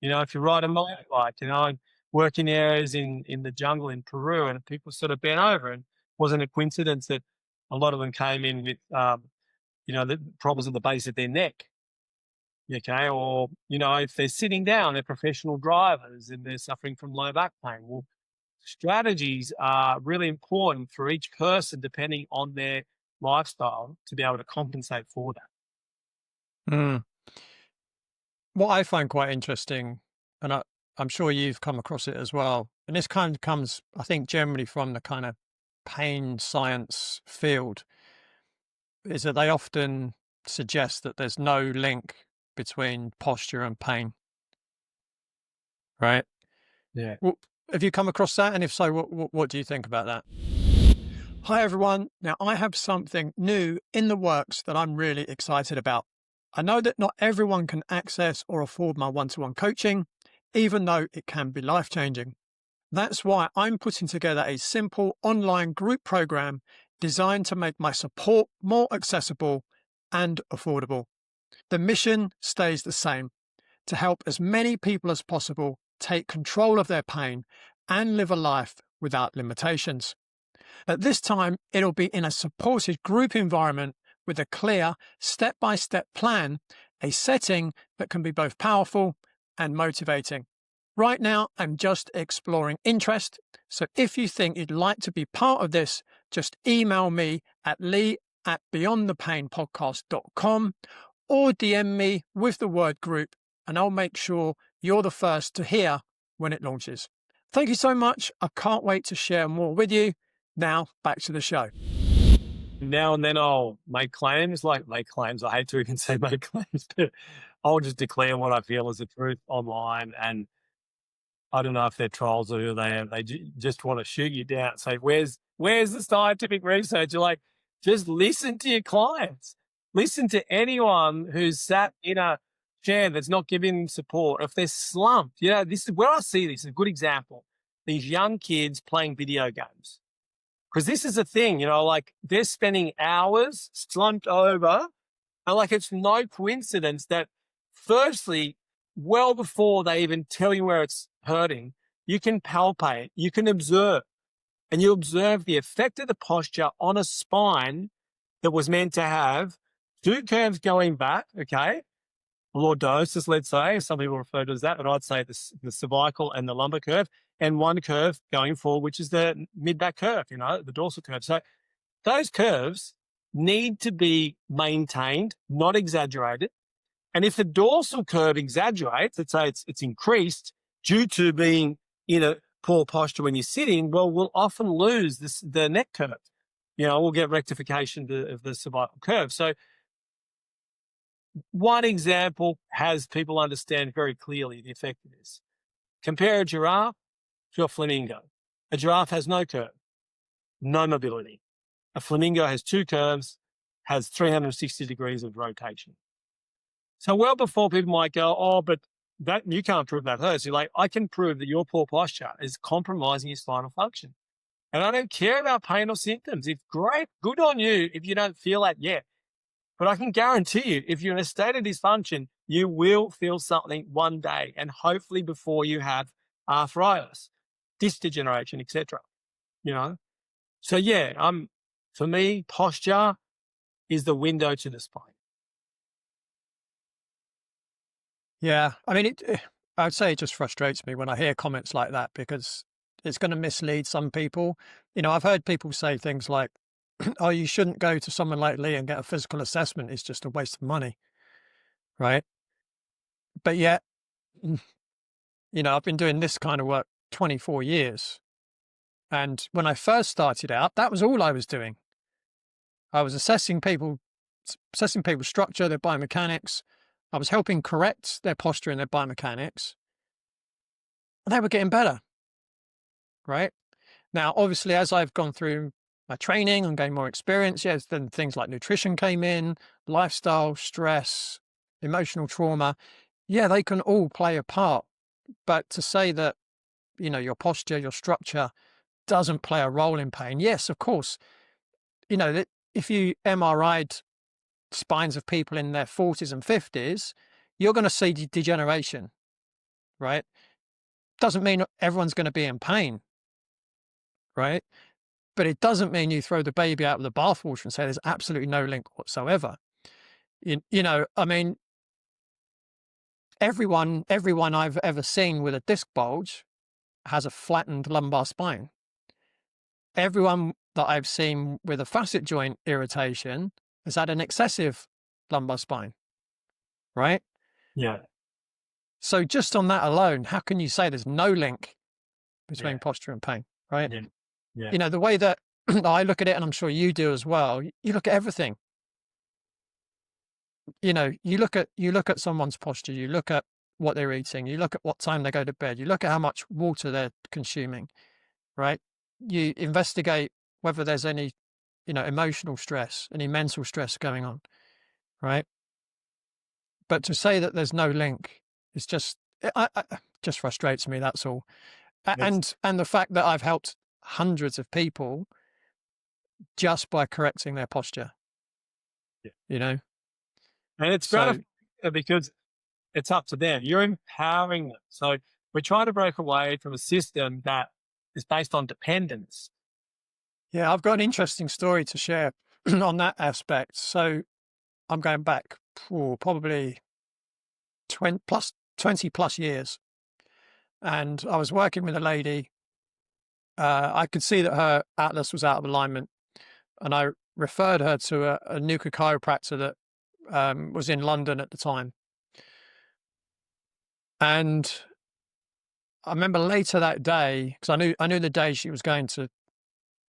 If you ride a motorbike, and work in areas in the jungle in Peru, and people sort of bent over, and it wasn't a coincidence that a lot of them came in with, the problems at the base of their neck. Okay. Or, if they're sitting down, they're professional drivers and they're suffering from low back pain. Well, strategies are really important for each person, depending on their lifestyle, to be able to compensate for that. Mm. What I find quite interesting, and I'm sure you've come across it as well, and this kind of comes, I think, generally from the kind of pain science field, is that they often suggest that there's no link between posture and pain. Right? Yeah. Well, have you come across that? And if so, what do you think about that? Hi, everyone. Now, I have something new in the works that I'm really excited about. I know that not everyone can access or afford my one-to-one coaching, even though it can be life-changing. That's why I'm putting together a simple online group program designed to make my support more accessible and affordable. The mission stays the same: to help as many people as possible take control of their pain and live a life without limitations. At this time, it'll be in a supported group environment with a clear step-by-step plan, a setting that can be both powerful and motivating. Right now, I'm just exploring interest, so if you think you'd like to be part of this, just email me at leigh@beyondthepainpodcast.com or DM me with the word group, and I'll make sure you're the first to hear when it launches. Thank you so much. I can't wait to share more with you. Now, back to the show. Now and then I'll make claims. I hate to even say make claims, but I'll just declare what I feel is the truth online. And I don't know if they're trolls or who they are. They just want to shoot you down. Say, where's the scientific research? You're like, just listen to your clients. Listen to anyone who's sat in a chair that's not giving them support. If they're slumped, this is where I see this. A good example. These young kids playing video games. Because this is a thing, they're spending hours slumped over. And it's no coincidence that, firstly, well before they even tell you where it's hurting, you can palpate, you can observe, and you observe the effect of the posture on a spine that was meant to have two curves going back, okay? Lordosis, let's say, some people refer to it as that, but I'd say the cervical and the lumbar curve, and one curve going forward, which is the mid-back curve, the dorsal curve. So those curves need to be maintained, not exaggerated. And if the dorsal curve exaggerates, let's say it's increased due to being in a poor posture when you're sitting, well, we'll often lose the neck curve. We'll get rectification of the cervical curve. So one example has people understand very clearly the effect of this. Compare a giraffe to a flamingo. A giraffe has no curve, no mobility. A flamingo has two curves, has 360 degrees of rotation. So well before people might go, oh, but that you can't prove that hurts. You're like, I can prove that your poor posture is compromising your spinal function. And I don't care about pain or symptoms. If great, good on you if you don't feel that yet. But I can guarantee you, if you're in a state of dysfunction, you will feel something one day, and hopefully before you have arthritis, disc degeneration, etc. You know, so yeah, for me, posture is the window to the spine. Yeah, I mean, I would say it just frustrates me when I hear comments like that because it's going to mislead some people. I've heard people say things like, "Oh, you shouldn't go to someone like Leigh and get a physical assessment. It's just a waste of money," right? But yet, I've been doing this kind of work 24 years, and when I first started out, that was all I was doing. I was assessing people's structure, their biomechanics. I was helping correct their posture and their biomechanics, and they were getting better. Right? Now, obviously, as I've gone through my training and gained more experience, yes, then things like nutrition came in, lifestyle, stress, emotional trauma. Yeah, they can all play a part. But to say that, your posture, your structure doesn't play a role in pain, yes, of course. That if you MRI'd spines of people in their 40s and 50s, you're going to see degeneration, right? Doesn't mean everyone's going to be in pain, right? But it doesn't mean you throw the baby out with the bathwater and say there's absolutely no link whatsoever. I mean, everyone I've ever seen with a disc bulge has a flattened lumbar spine. Everyone that I've seen with a facet joint irritation has had an excessive lumbar spine, right? Yeah, So just on that alone, how can you say there's no link between yeah, posture and pain, right? yeah, yeah. The way that I look at it, and I'm sure you do as well, you look at everything. You look at someone's posture, you look at what they're eating, you look at what time they go to bed, you look at how much water they're consuming, right? You investigate whether there's any, emotional stress, any mental stress going on, right? But to say that there's no link is just frustrates me. That's all. It's, And the fact that I've helped hundreds of people just by correcting their posture, yeah. you know. And it's So gratifying because it's up to them. You're empowering them. So we're trying to break away from a system that is based on dependence. yeah, I've got an interesting story to share on that aspect. So I'm going back probably 20 plus years. And I was working with a lady. I could see that her atlas was out of alignment. And I referred her to a nuclear chiropractor that was in London at the time. And I remember later that day, because I knew the day she was going to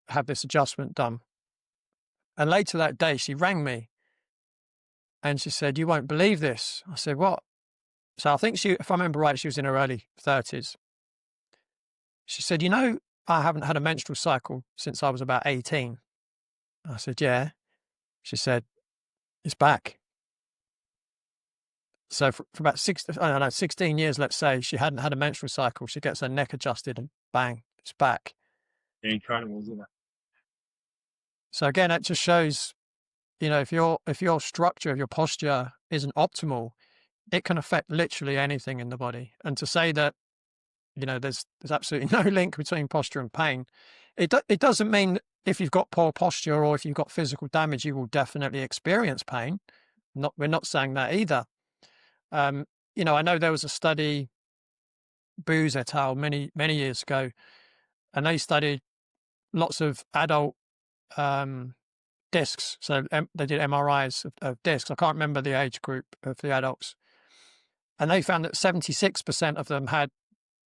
have this adjustment done. And later that day, she rang me and she said, "You won't believe this." I said, "What?" So I think if I remember right, she was in her early 30s. She said, "I haven't had a menstrual cycle since I was about 18. I said, "Yeah." She said, "It's back." So for about 16 years, let's say, she hadn't had a menstrual cycle. She gets her neck adjusted and bang, it's back. Incredible, isn't it? So again, it just shows, if your structure of your posture isn't optimal, it can affect literally anything in the body. And to say that, there's absolutely no link between posture and pain, it doesn't mean if you've got poor posture or if you've got physical damage, you will definitely experience pain. We're not saying that either. I know there was a study, Booz et al., many, many years ago, and they studied lots of adult discs. So they did MRIs of discs. I can't remember the age group of the adults. And they found that 76% of them had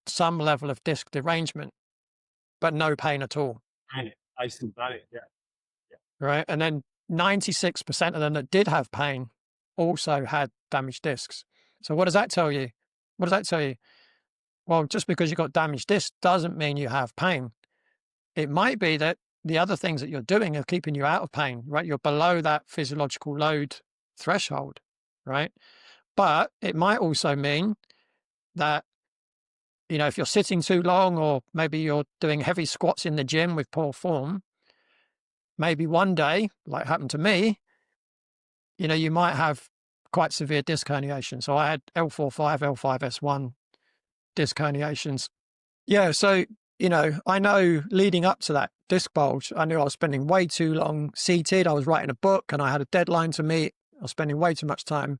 some level of disc derangement, but no pain at all. I see that. Yeah. Right. And then 96% of them that did have pain also had damaged discs. So what does that tell you? What does that tell you? Well, just because you've got damaged discs doesn't mean you have pain. It might be that the other things that you're doing are keeping you out of pain, right? You're below that physiological load threshold, right? But it might also mean that if you're sitting too long, or maybe you're doing heavy squats in the gym with poor form, maybe one day, like happened to me, you might have quite severe disc herniation. So I had L4-5, L5-S1 disc herniations. Yeah, so, I know leading up to that disc bulge, I knew I was spending way too long seated. I was writing a book and I had a deadline to meet. I was spending way too much time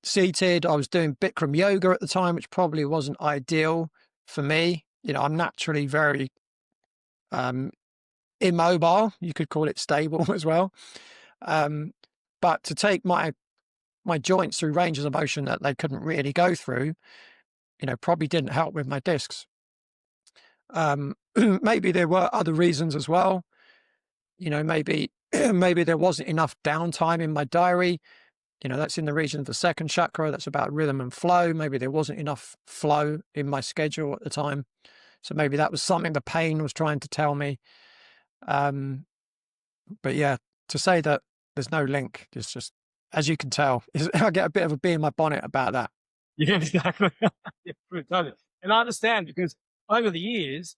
seated. I was doing Bikram yoga at the time, which probably wasn't ideal for me. I'm naturally very immobile. You could call it stable as well. But to take my joints through ranges of motion that they couldn't really go through, probably didn't help with my discs. Maybe there were other reasons as well. Maybe there wasn't enough downtime in my diary. That's in the region of the second chakra. That's about rhythm and flow. Maybe there wasn't enough flow in my schedule at the time. So maybe that was something the pain was trying to tell me. But yeah, to say that there's no link is just, as you can tell, I get a bit of a bee in my bonnet about that. Yeah, exactly. Yeah, totally. And I understand, because over the years,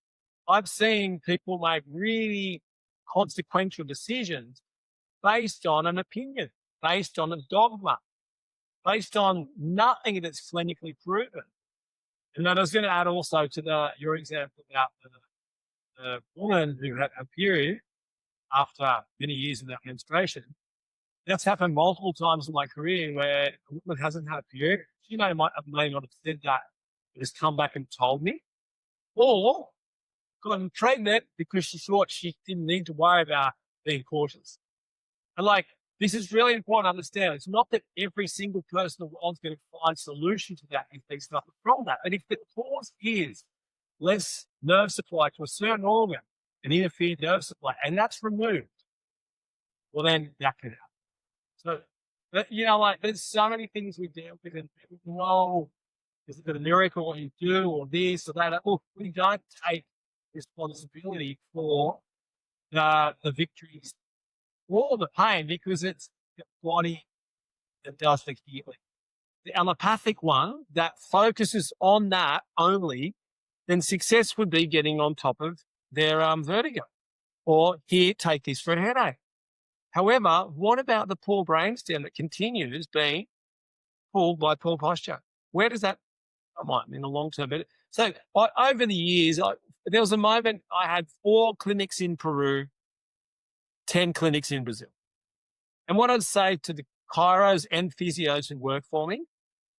I've seen people make really consequential decisions based on an opinion, based on a dogma, based on nothing that's clinically proven. And then I was going to add also to your example about the woman who had a period after many years of that menstruation. That's happened multiple times in my career where a woman hasn't had a period. She may not have said that, but has come back and told me, or gotten pregnant because she thought she didn't need to worry about being cautious. And this is really important to understand. It's not that every single person in the world is going to find a solution to that if they suffer from that. And if the cause is less nerve supply to a certain organ, an interfered nerve supply, and that's removed, well, then that can happen. So, there's so many things we deal with, and people go, oh, is it a miracle what you do, or this or that? Look, we don't take responsibility for the victories or the pain, because it's the body that does the healing. The allopathic one that focuses on that only, then success would be getting on top of their vertigo, or here, take this for a headache. However, what about the poor brainstem that continues being pulled by poor posture? Where does that come on in the long term? So over the years, there was a moment I had 4 clinics in Peru, 10 clinics in Brazil. And what I'd say to the chiros and physios who work for me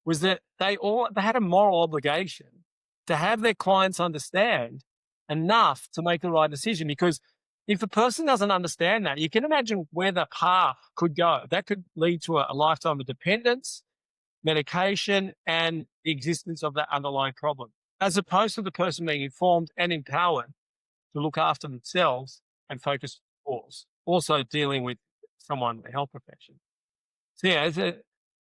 was that they had a moral obligation to have their clients understand enough to make the right decision. Because if a person doesn't understand that, you can imagine where the path could go. That could lead to a lifetime of dependence, medication, and the existence of that underlying problem, as opposed to the person being informed and empowered to look after themselves and focus on the cause. Also dealing with someone in the health profession. So yeah,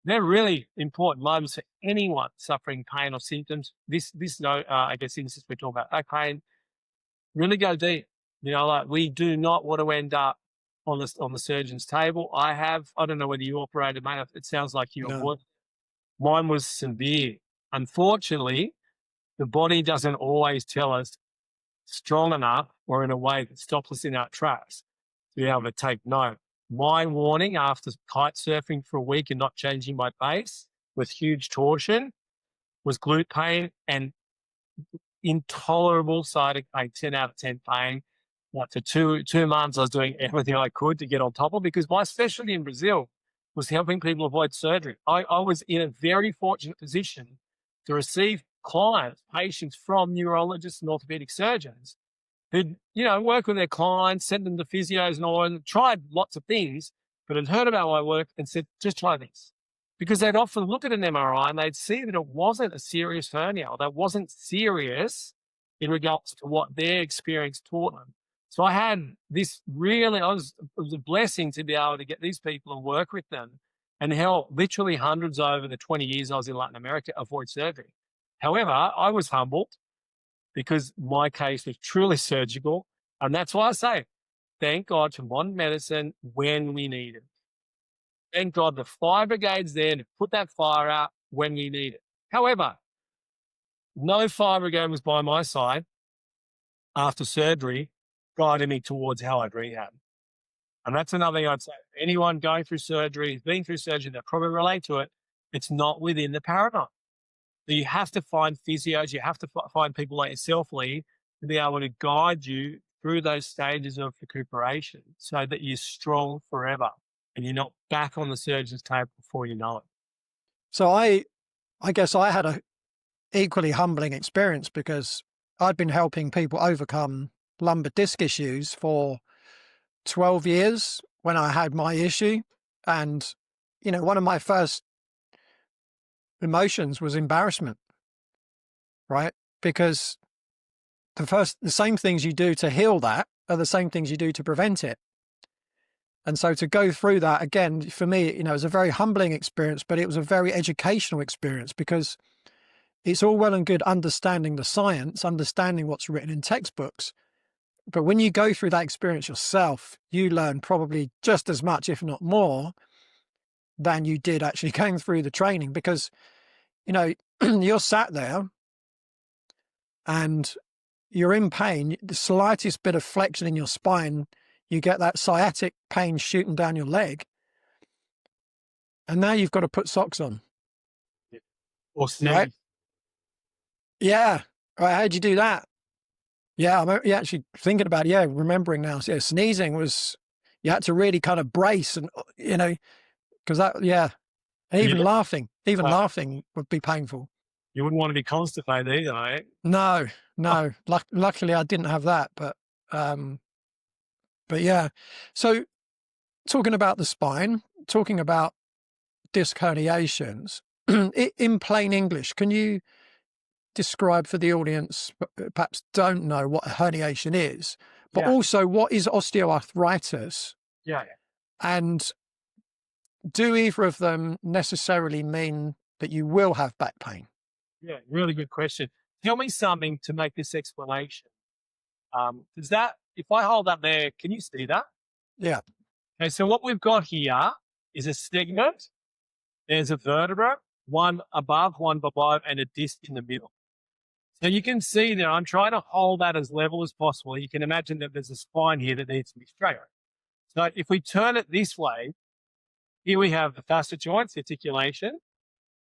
they're really important moments for anyone suffering pain or symptoms. I guess instance we're talking about back pain, really go deep. We do not want to end up on the surgeon's table. I don't know whether you operated, mate. It sounds like you No. would. Mine was severe. Unfortunately, the body doesn't always tell us strong enough or in a way that stops us in our tracks to be able to take note. My warning after kite surfing for a week and not changing my base with huge torsion was glute pain and intolerable sciatic pain, 10 out of 10 pain. For 2 months, I was doing everything I could to get on top of, because my specialty in Brazil was helping people avoid surgery. I was in a very fortunate position to receive clients, patients from neurologists and orthopedic surgeons who'd, work with their clients, send them to physios and all, and tried lots of things, but had heard about my work and said, just try this. Because they'd often look at an MRI and they'd see that it wasn't a serious hernia, or that wasn't serious in regards to what their experience taught them. So I had this it was a blessing to be able to get these people and work with them and help literally hundreds over the 20 years I was in Latin America avoid surgery. However, I was humbled because my case was truly surgical. And that's why I say, thank God for modern medicine when we need it. Thank God the fire brigade's there to put that fire out when we need it. However, no fibrograms was by my side after surgery guiding me towards how I'd rehab. And that's another thing I'd say. Anyone going through surgery, being through surgery, that probably relate to it, it's not within the paradigm. So you have to find physios, you have to find people like yourself, Leigh, to be able to guide you through those stages of recuperation so that you're strong forever and you're not back on the surgeon's table before you know it. So I guess I had a equally humbling experience because I'd been helping people overcome lumbar disc issues for 12 years when I had my issue. And, you know, one of my first emotions was embarrassment, right? Because the same things you do to heal that are the same things you do to prevent it. And so to go through that again, for me, you know, it was a very humbling experience, but it was a very educational experience because it's all well and good understanding the science, understanding what's written in textbooks. But when you go through that experience yourself, you learn probably just as much, if not more, than you did actually going through the training. Because, you know, you're sat there and you're in pain, the slightest bit of flexion in your spine, you get that sciatic pain shooting down your leg. And now you've got to put socks on. Or sneeze. Right? Yeah. Right. How'd you do that? Yeah, I'm actually thinking about it. Yeah, remembering now. So, yeah, sneezing was, you had to really kind of brace and, you know, because that, yeah. And even laughing would be painful. You wouldn't want to be constipated either, right? No. Luckily I didn't have that, but yeah. So talking about the spine, talking about disc herniations, in plain English, can you describe for the audience perhaps don't know what a herniation is, but also what is osteoarthritis? Yeah. And do either of them necessarily mean that you will have back pain? Yeah, really good question. Tell me something to make this explanation. Does that, if I hold up there, can you see that? Yeah. Okay, so what we've got here is a segment. There's a vertebra, one above, one below, and a disc in the middle. So you can see there, I'm trying to hold that as level as possible. You can imagine that there's a spine here that needs to be straight. So if we turn it this way, here we have the facet joints, the articulation,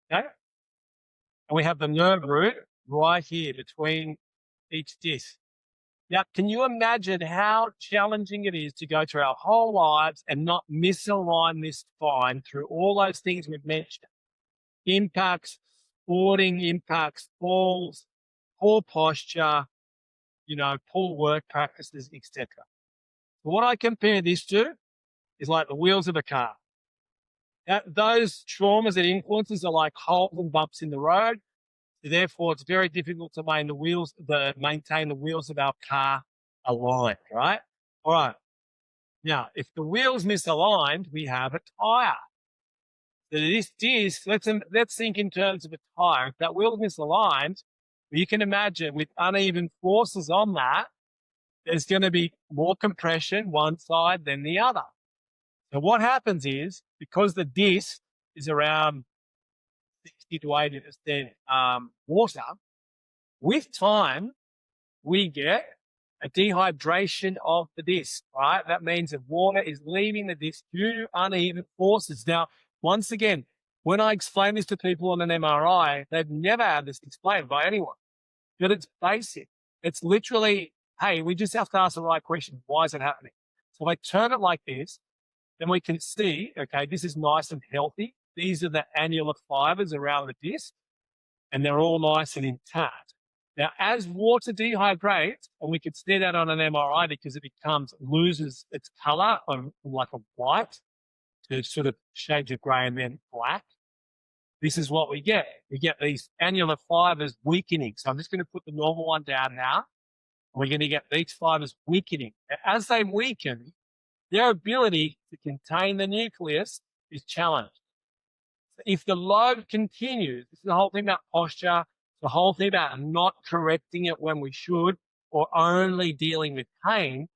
okay? And we have the nerve root right here between each disc. Now, can you imagine how challenging it is to go through our whole lives and not misalign this spine through all those things we've mentioned? Impacts, sporting impacts, falls, poor posture, you know, poor work practices, etc. So what I compare this to is like the wheels of a car. Now, those traumas that influences are like holes and bumps in the road. So therefore, it's very difficult to maintain the wheels of our car aligned, right? All right. Now, if the wheel's misaligned, we have a tire. So this disc, let's think in terms of a tire. If that wheel's misaligned, you can imagine with uneven forces on that, there's going to be more compression one side than the other. So what happens is, because the disc is around 60 to 80% water, with time, we get a dehydration of the disc, right? That means that water is leaving the disc due to uneven forces. Now, once again, when I explain this to people on an MRI, they've never had this explained by anyone. But it's basic. It's literally, hey, we just have to ask the right question. Why is it happening? So if I turn it like this, then we can see, okay, this is nice and healthy. These are the annular fibers around the disc, and they're all nice and intact. Now, as water dehydrates, and we can see that on an MRI because it loses its color from like a white to sort of shades of gray and then black. This is what we get. We get these annular fibers weakening. So I'm just going to put the normal one down now. We're going to get these fibers weakening. As they weaken, their ability to contain the nucleus is challenged. If the load continues, this is the whole thing about posture, the whole thing about not correcting it when we should, or only dealing with pain,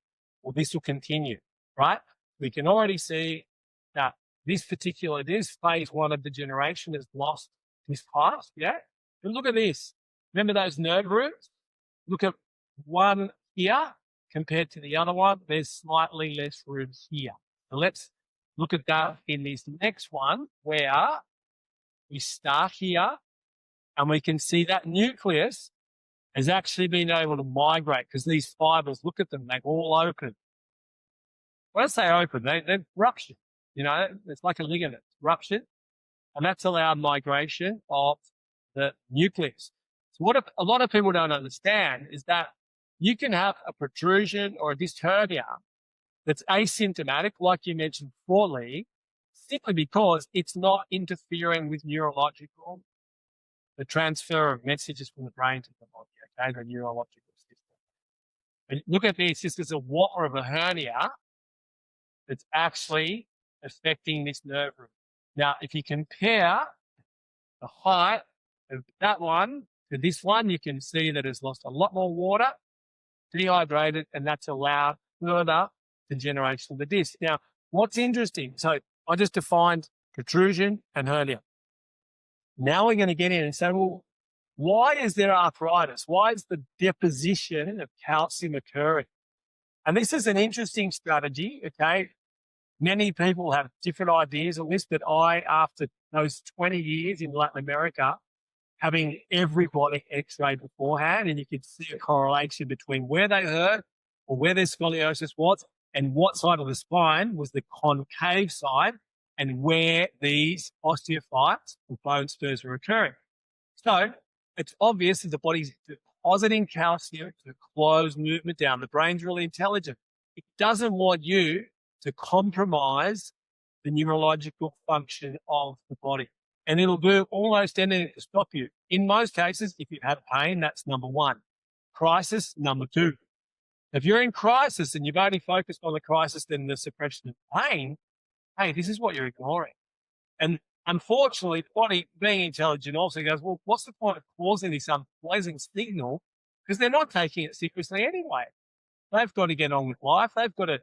well, this will continue, right? We can already see that this phase one of degeneration has lost this class, yeah? But look at this. Remember those nerve roots? Look at one here compared to the other one. There's slightly less room here. So let's look at that in this next one where we start here and we can see that nucleus has actually been able to migrate because these fibers, look at them, they're all open. When I say open, they've ruptured. It's like a ligament, ruptured, and that's allowed migration of the nucleus. So what a lot of people don't understand is that you can have a protrusion or a disc hernia that's asymptomatic, like you mentioned before, Leigh, simply because it's not interfering with the transfer of messages from the brain to the body, okay, the neurological system. And look at this, this is a whopper of a hernia that's actually affecting this nerve root. Now, if you compare the height of that one to this one, you can see that it's lost a lot more water, dehydrated, and that's allowed further degeneration of the disc. Now, what's interesting, so I just defined protrusion and hernia. Now we're going to get in and say, well, why is there arthritis? Why is the deposition of calcium occurring? And this is an interesting strategy, okay? Many people have different ideas on this, but after those 20 years in Latin America, having everybody x-ray beforehand, and you could see a correlation between where they hurt or where their scoliosis was and what side of the spine was the concave side and where these osteophytes or bone spurs were occurring. So it's obvious that the body's depositing calcium to close movement down. The brain's really intelligent. It doesn't want you to compromise the neurological function of the body. And it'll do almost anything to stop you. In most cases, if you've had pain, that's number one. Crisis, number two. If you're in crisis and you've only focused on the crisis and the suppression of pain, hey, this is what you're ignoring. And unfortunately, the body, being intelligent, also goes, well, what's the point of causing this unpleasant signal? Because they're not taking it seriously anyway. They've got to get on with life. They've got to,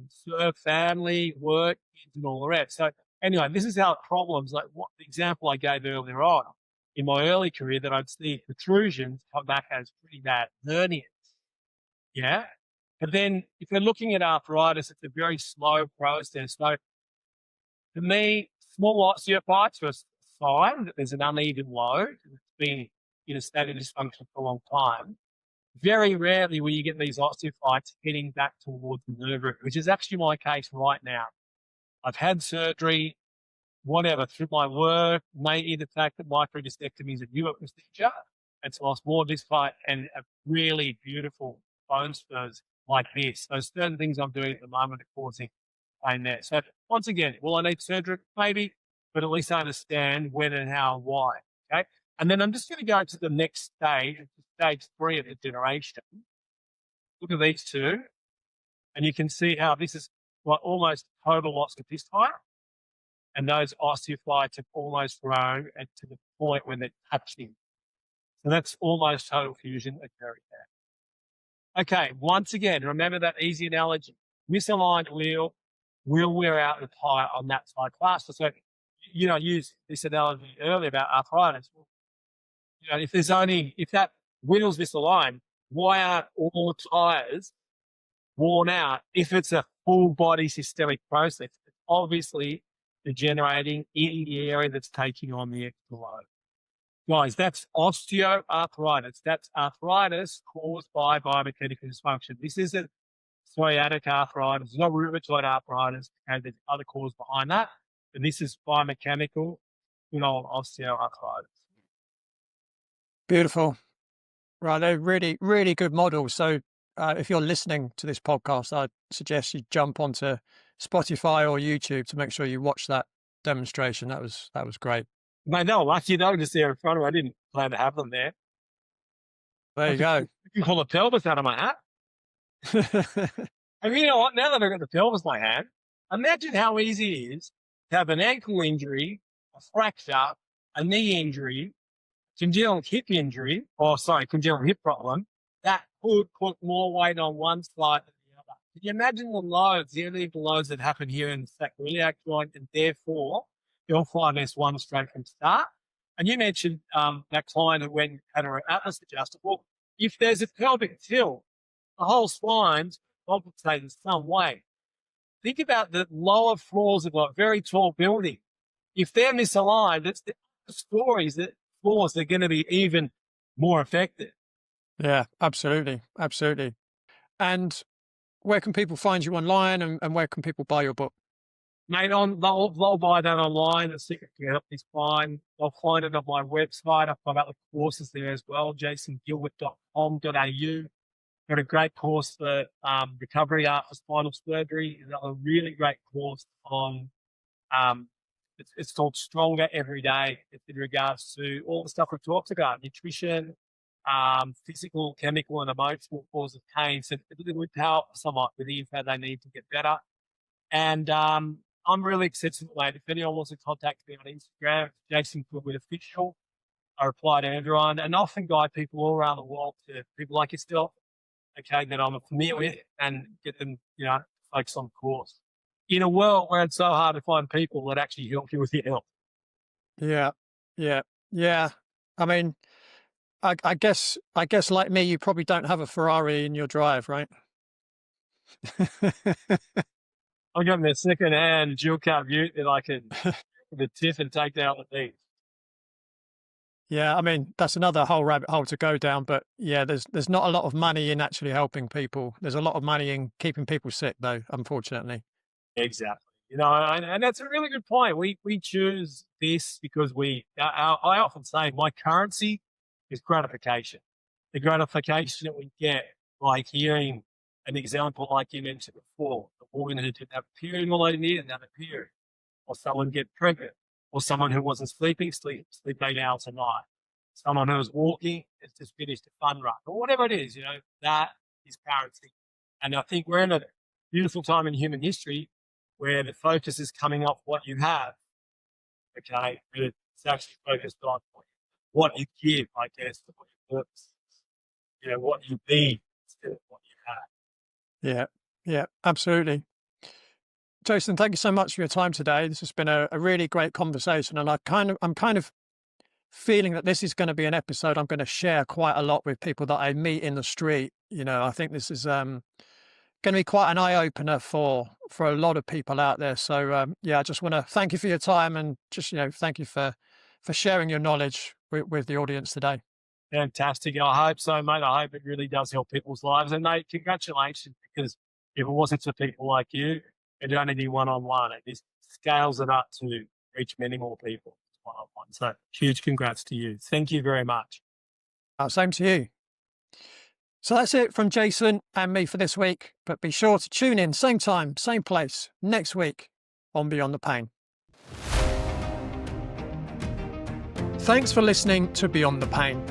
serve family, work, kids, and all the rest. So anyway, this is how problems, like what the example I gave earlier on in my early career, that I'd see protrusions come back as pretty bad hernias. Yeah. But then if we're looking at arthritis, it's a very slow process. So to me, small osteophytes are a sign that there's an uneven load. It's been in a state of dysfunction for a long time. Very rarely will you get these osteophytes heading back towards the nerve root, which is actually my case right now. I've had surgery, whatever, through my work, maybe the fact that microdiscectomy is a newer procedure. It's lost more disc height and a really beautiful bone spurs like this. So certain things I'm doing at the moment are causing pain there. So once again, will I need surgery? Maybe, but at least I understand when and how and why. Okay. And then I'm just going to go to the next stage, stage 3 of degeneration. Look at these two, and you can see how this is like almost total loss of disc height, and those osteophytes have almost grown to the point when they're touching. So that's almost total fusion occurring there. Okay, once again, remember that easy analogy. Misaligned wheel will wear out the tire on that side faster. So, I used this analogy earlier about arthritis. If that wheel's misaligned, why aren't all tires worn out if it's a full body systemic process? It's obviously degenerating in the area that's taking on the extra load. Guys, that's osteoarthritis. That's arthritis caused by biomechanical dysfunction. This isn't psoriatic arthritis. It's not rheumatoid arthritis. Okay, there's other causes behind that. But this is biomechanical, osteoarthritis. Beautiful. Right, they're really, really good models. So if you're listening to this podcast, I'd suggest you jump onto Spotify or YouTube to make sure you watch that demonstration. That was great. Mate, no, lucky though, just there in front of me. I didn't plan to have them there. There you go. You can pull a pelvis out of my hat. And you know what? Now that I've got the pelvis in my hand, imagine how easy it is to have an ankle injury, a fracture, a knee injury, congenital hip problem, that could put more weight on one side than the other. Can you imagine the loads, the uneven loads that happen here in the sacroiliac joint, and therefore L5S1 straight from start? And you mentioned that client who went and had her atlas adjusted. Well, if there's a pelvic tilt, the whole spine's compensated in some way. Think about the lower floors of a very tall building. If they're misaligned, it's the stories that floors are going to be even more affected. Yeah, absolutely. Absolutely. And where can people find you online, and where can people buy your book? Mate, they'll buy that online. The Secret to Help is fine. They'll find it on my website. I've got other courses there as well, jasongilbert.com.au. Got a great course for recovery after spinal surgery. Another really great course on, it's called Stronger Every Day. It's in regards to all the stuff we've talked about, nutrition, physical, chemical, and emotional causes of pain. So it would help someone with the info they need to get better. And I'm really accessible, mate. If anyone wants to contact me on Instagram, Jason Gilbert Official. I reply to everyone and often guide people all around the world to people like yourself, okay, that I'm familiar with, and get them, focus on the course. In a world where it's so hard to find people that actually help you with your health. Yeah, yeah, yeah. I mean, I guess like me, you probably don't have a Ferrari in your drive, right? I'm getting the second-hand dual cab ute that I can the tiff and take down the beach. Yeah, I mean, that's another whole rabbit hole to go down. But yeah, there's not a lot of money in actually helping people. There's a lot of money in keeping people sick, though, unfortunately. Exactly. And that's a really good point. We choose this because I often say my currency is gratification. The gratification that we get by hearing an example like you mentioned before, the woman who didn't have a period all they needed another period, or someone get pregnant, or someone who wasn't sleep 8 hours a night, someone who was walking, has just finished a fun run, or whatever it is, that is currency. And I think we're in a beautiful time in human history where the focus is coming off what you have, okay? But it's actually focused on what you give, I guess, what your purpose is, what you be instead of what you have. Yeah, yeah, absolutely. Jason, thank you so much for your time today. This has been a really great conversation, and I'm kind of feeling that this is going to be an episode I'm going to share quite a lot with people that I meet in the street. I think this is going to be quite an eye opener for a lot of people out there. So I just want to thank you for your time, and just thank you for sharing your knowledge with the audience today. Fantastic. I hope so, mate. I hope it really does help people's lives. And mate, congratulations, because if it wasn't for people like you, it'd only be one-on-one. It just scales it up to reach many more people one-on-one. So huge congrats to you. Thank you very much. Same to you. So that's it from Jason and me for this week. But be sure to tune in, same time, same place, next week on Beyond the Pain. Thanks for listening to Beyond the Pain.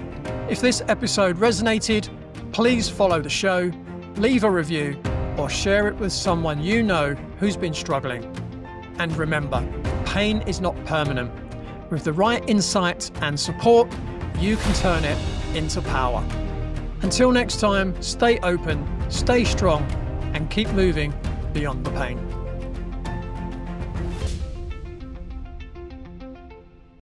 If this episode resonated, please follow the show, leave a review, or share it with someone you know who's been struggling. And remember, pain is not permanent. With the right insight and support, you can turn it into power. Until next time, stay open, stay strong, and keep moving beyond the pain.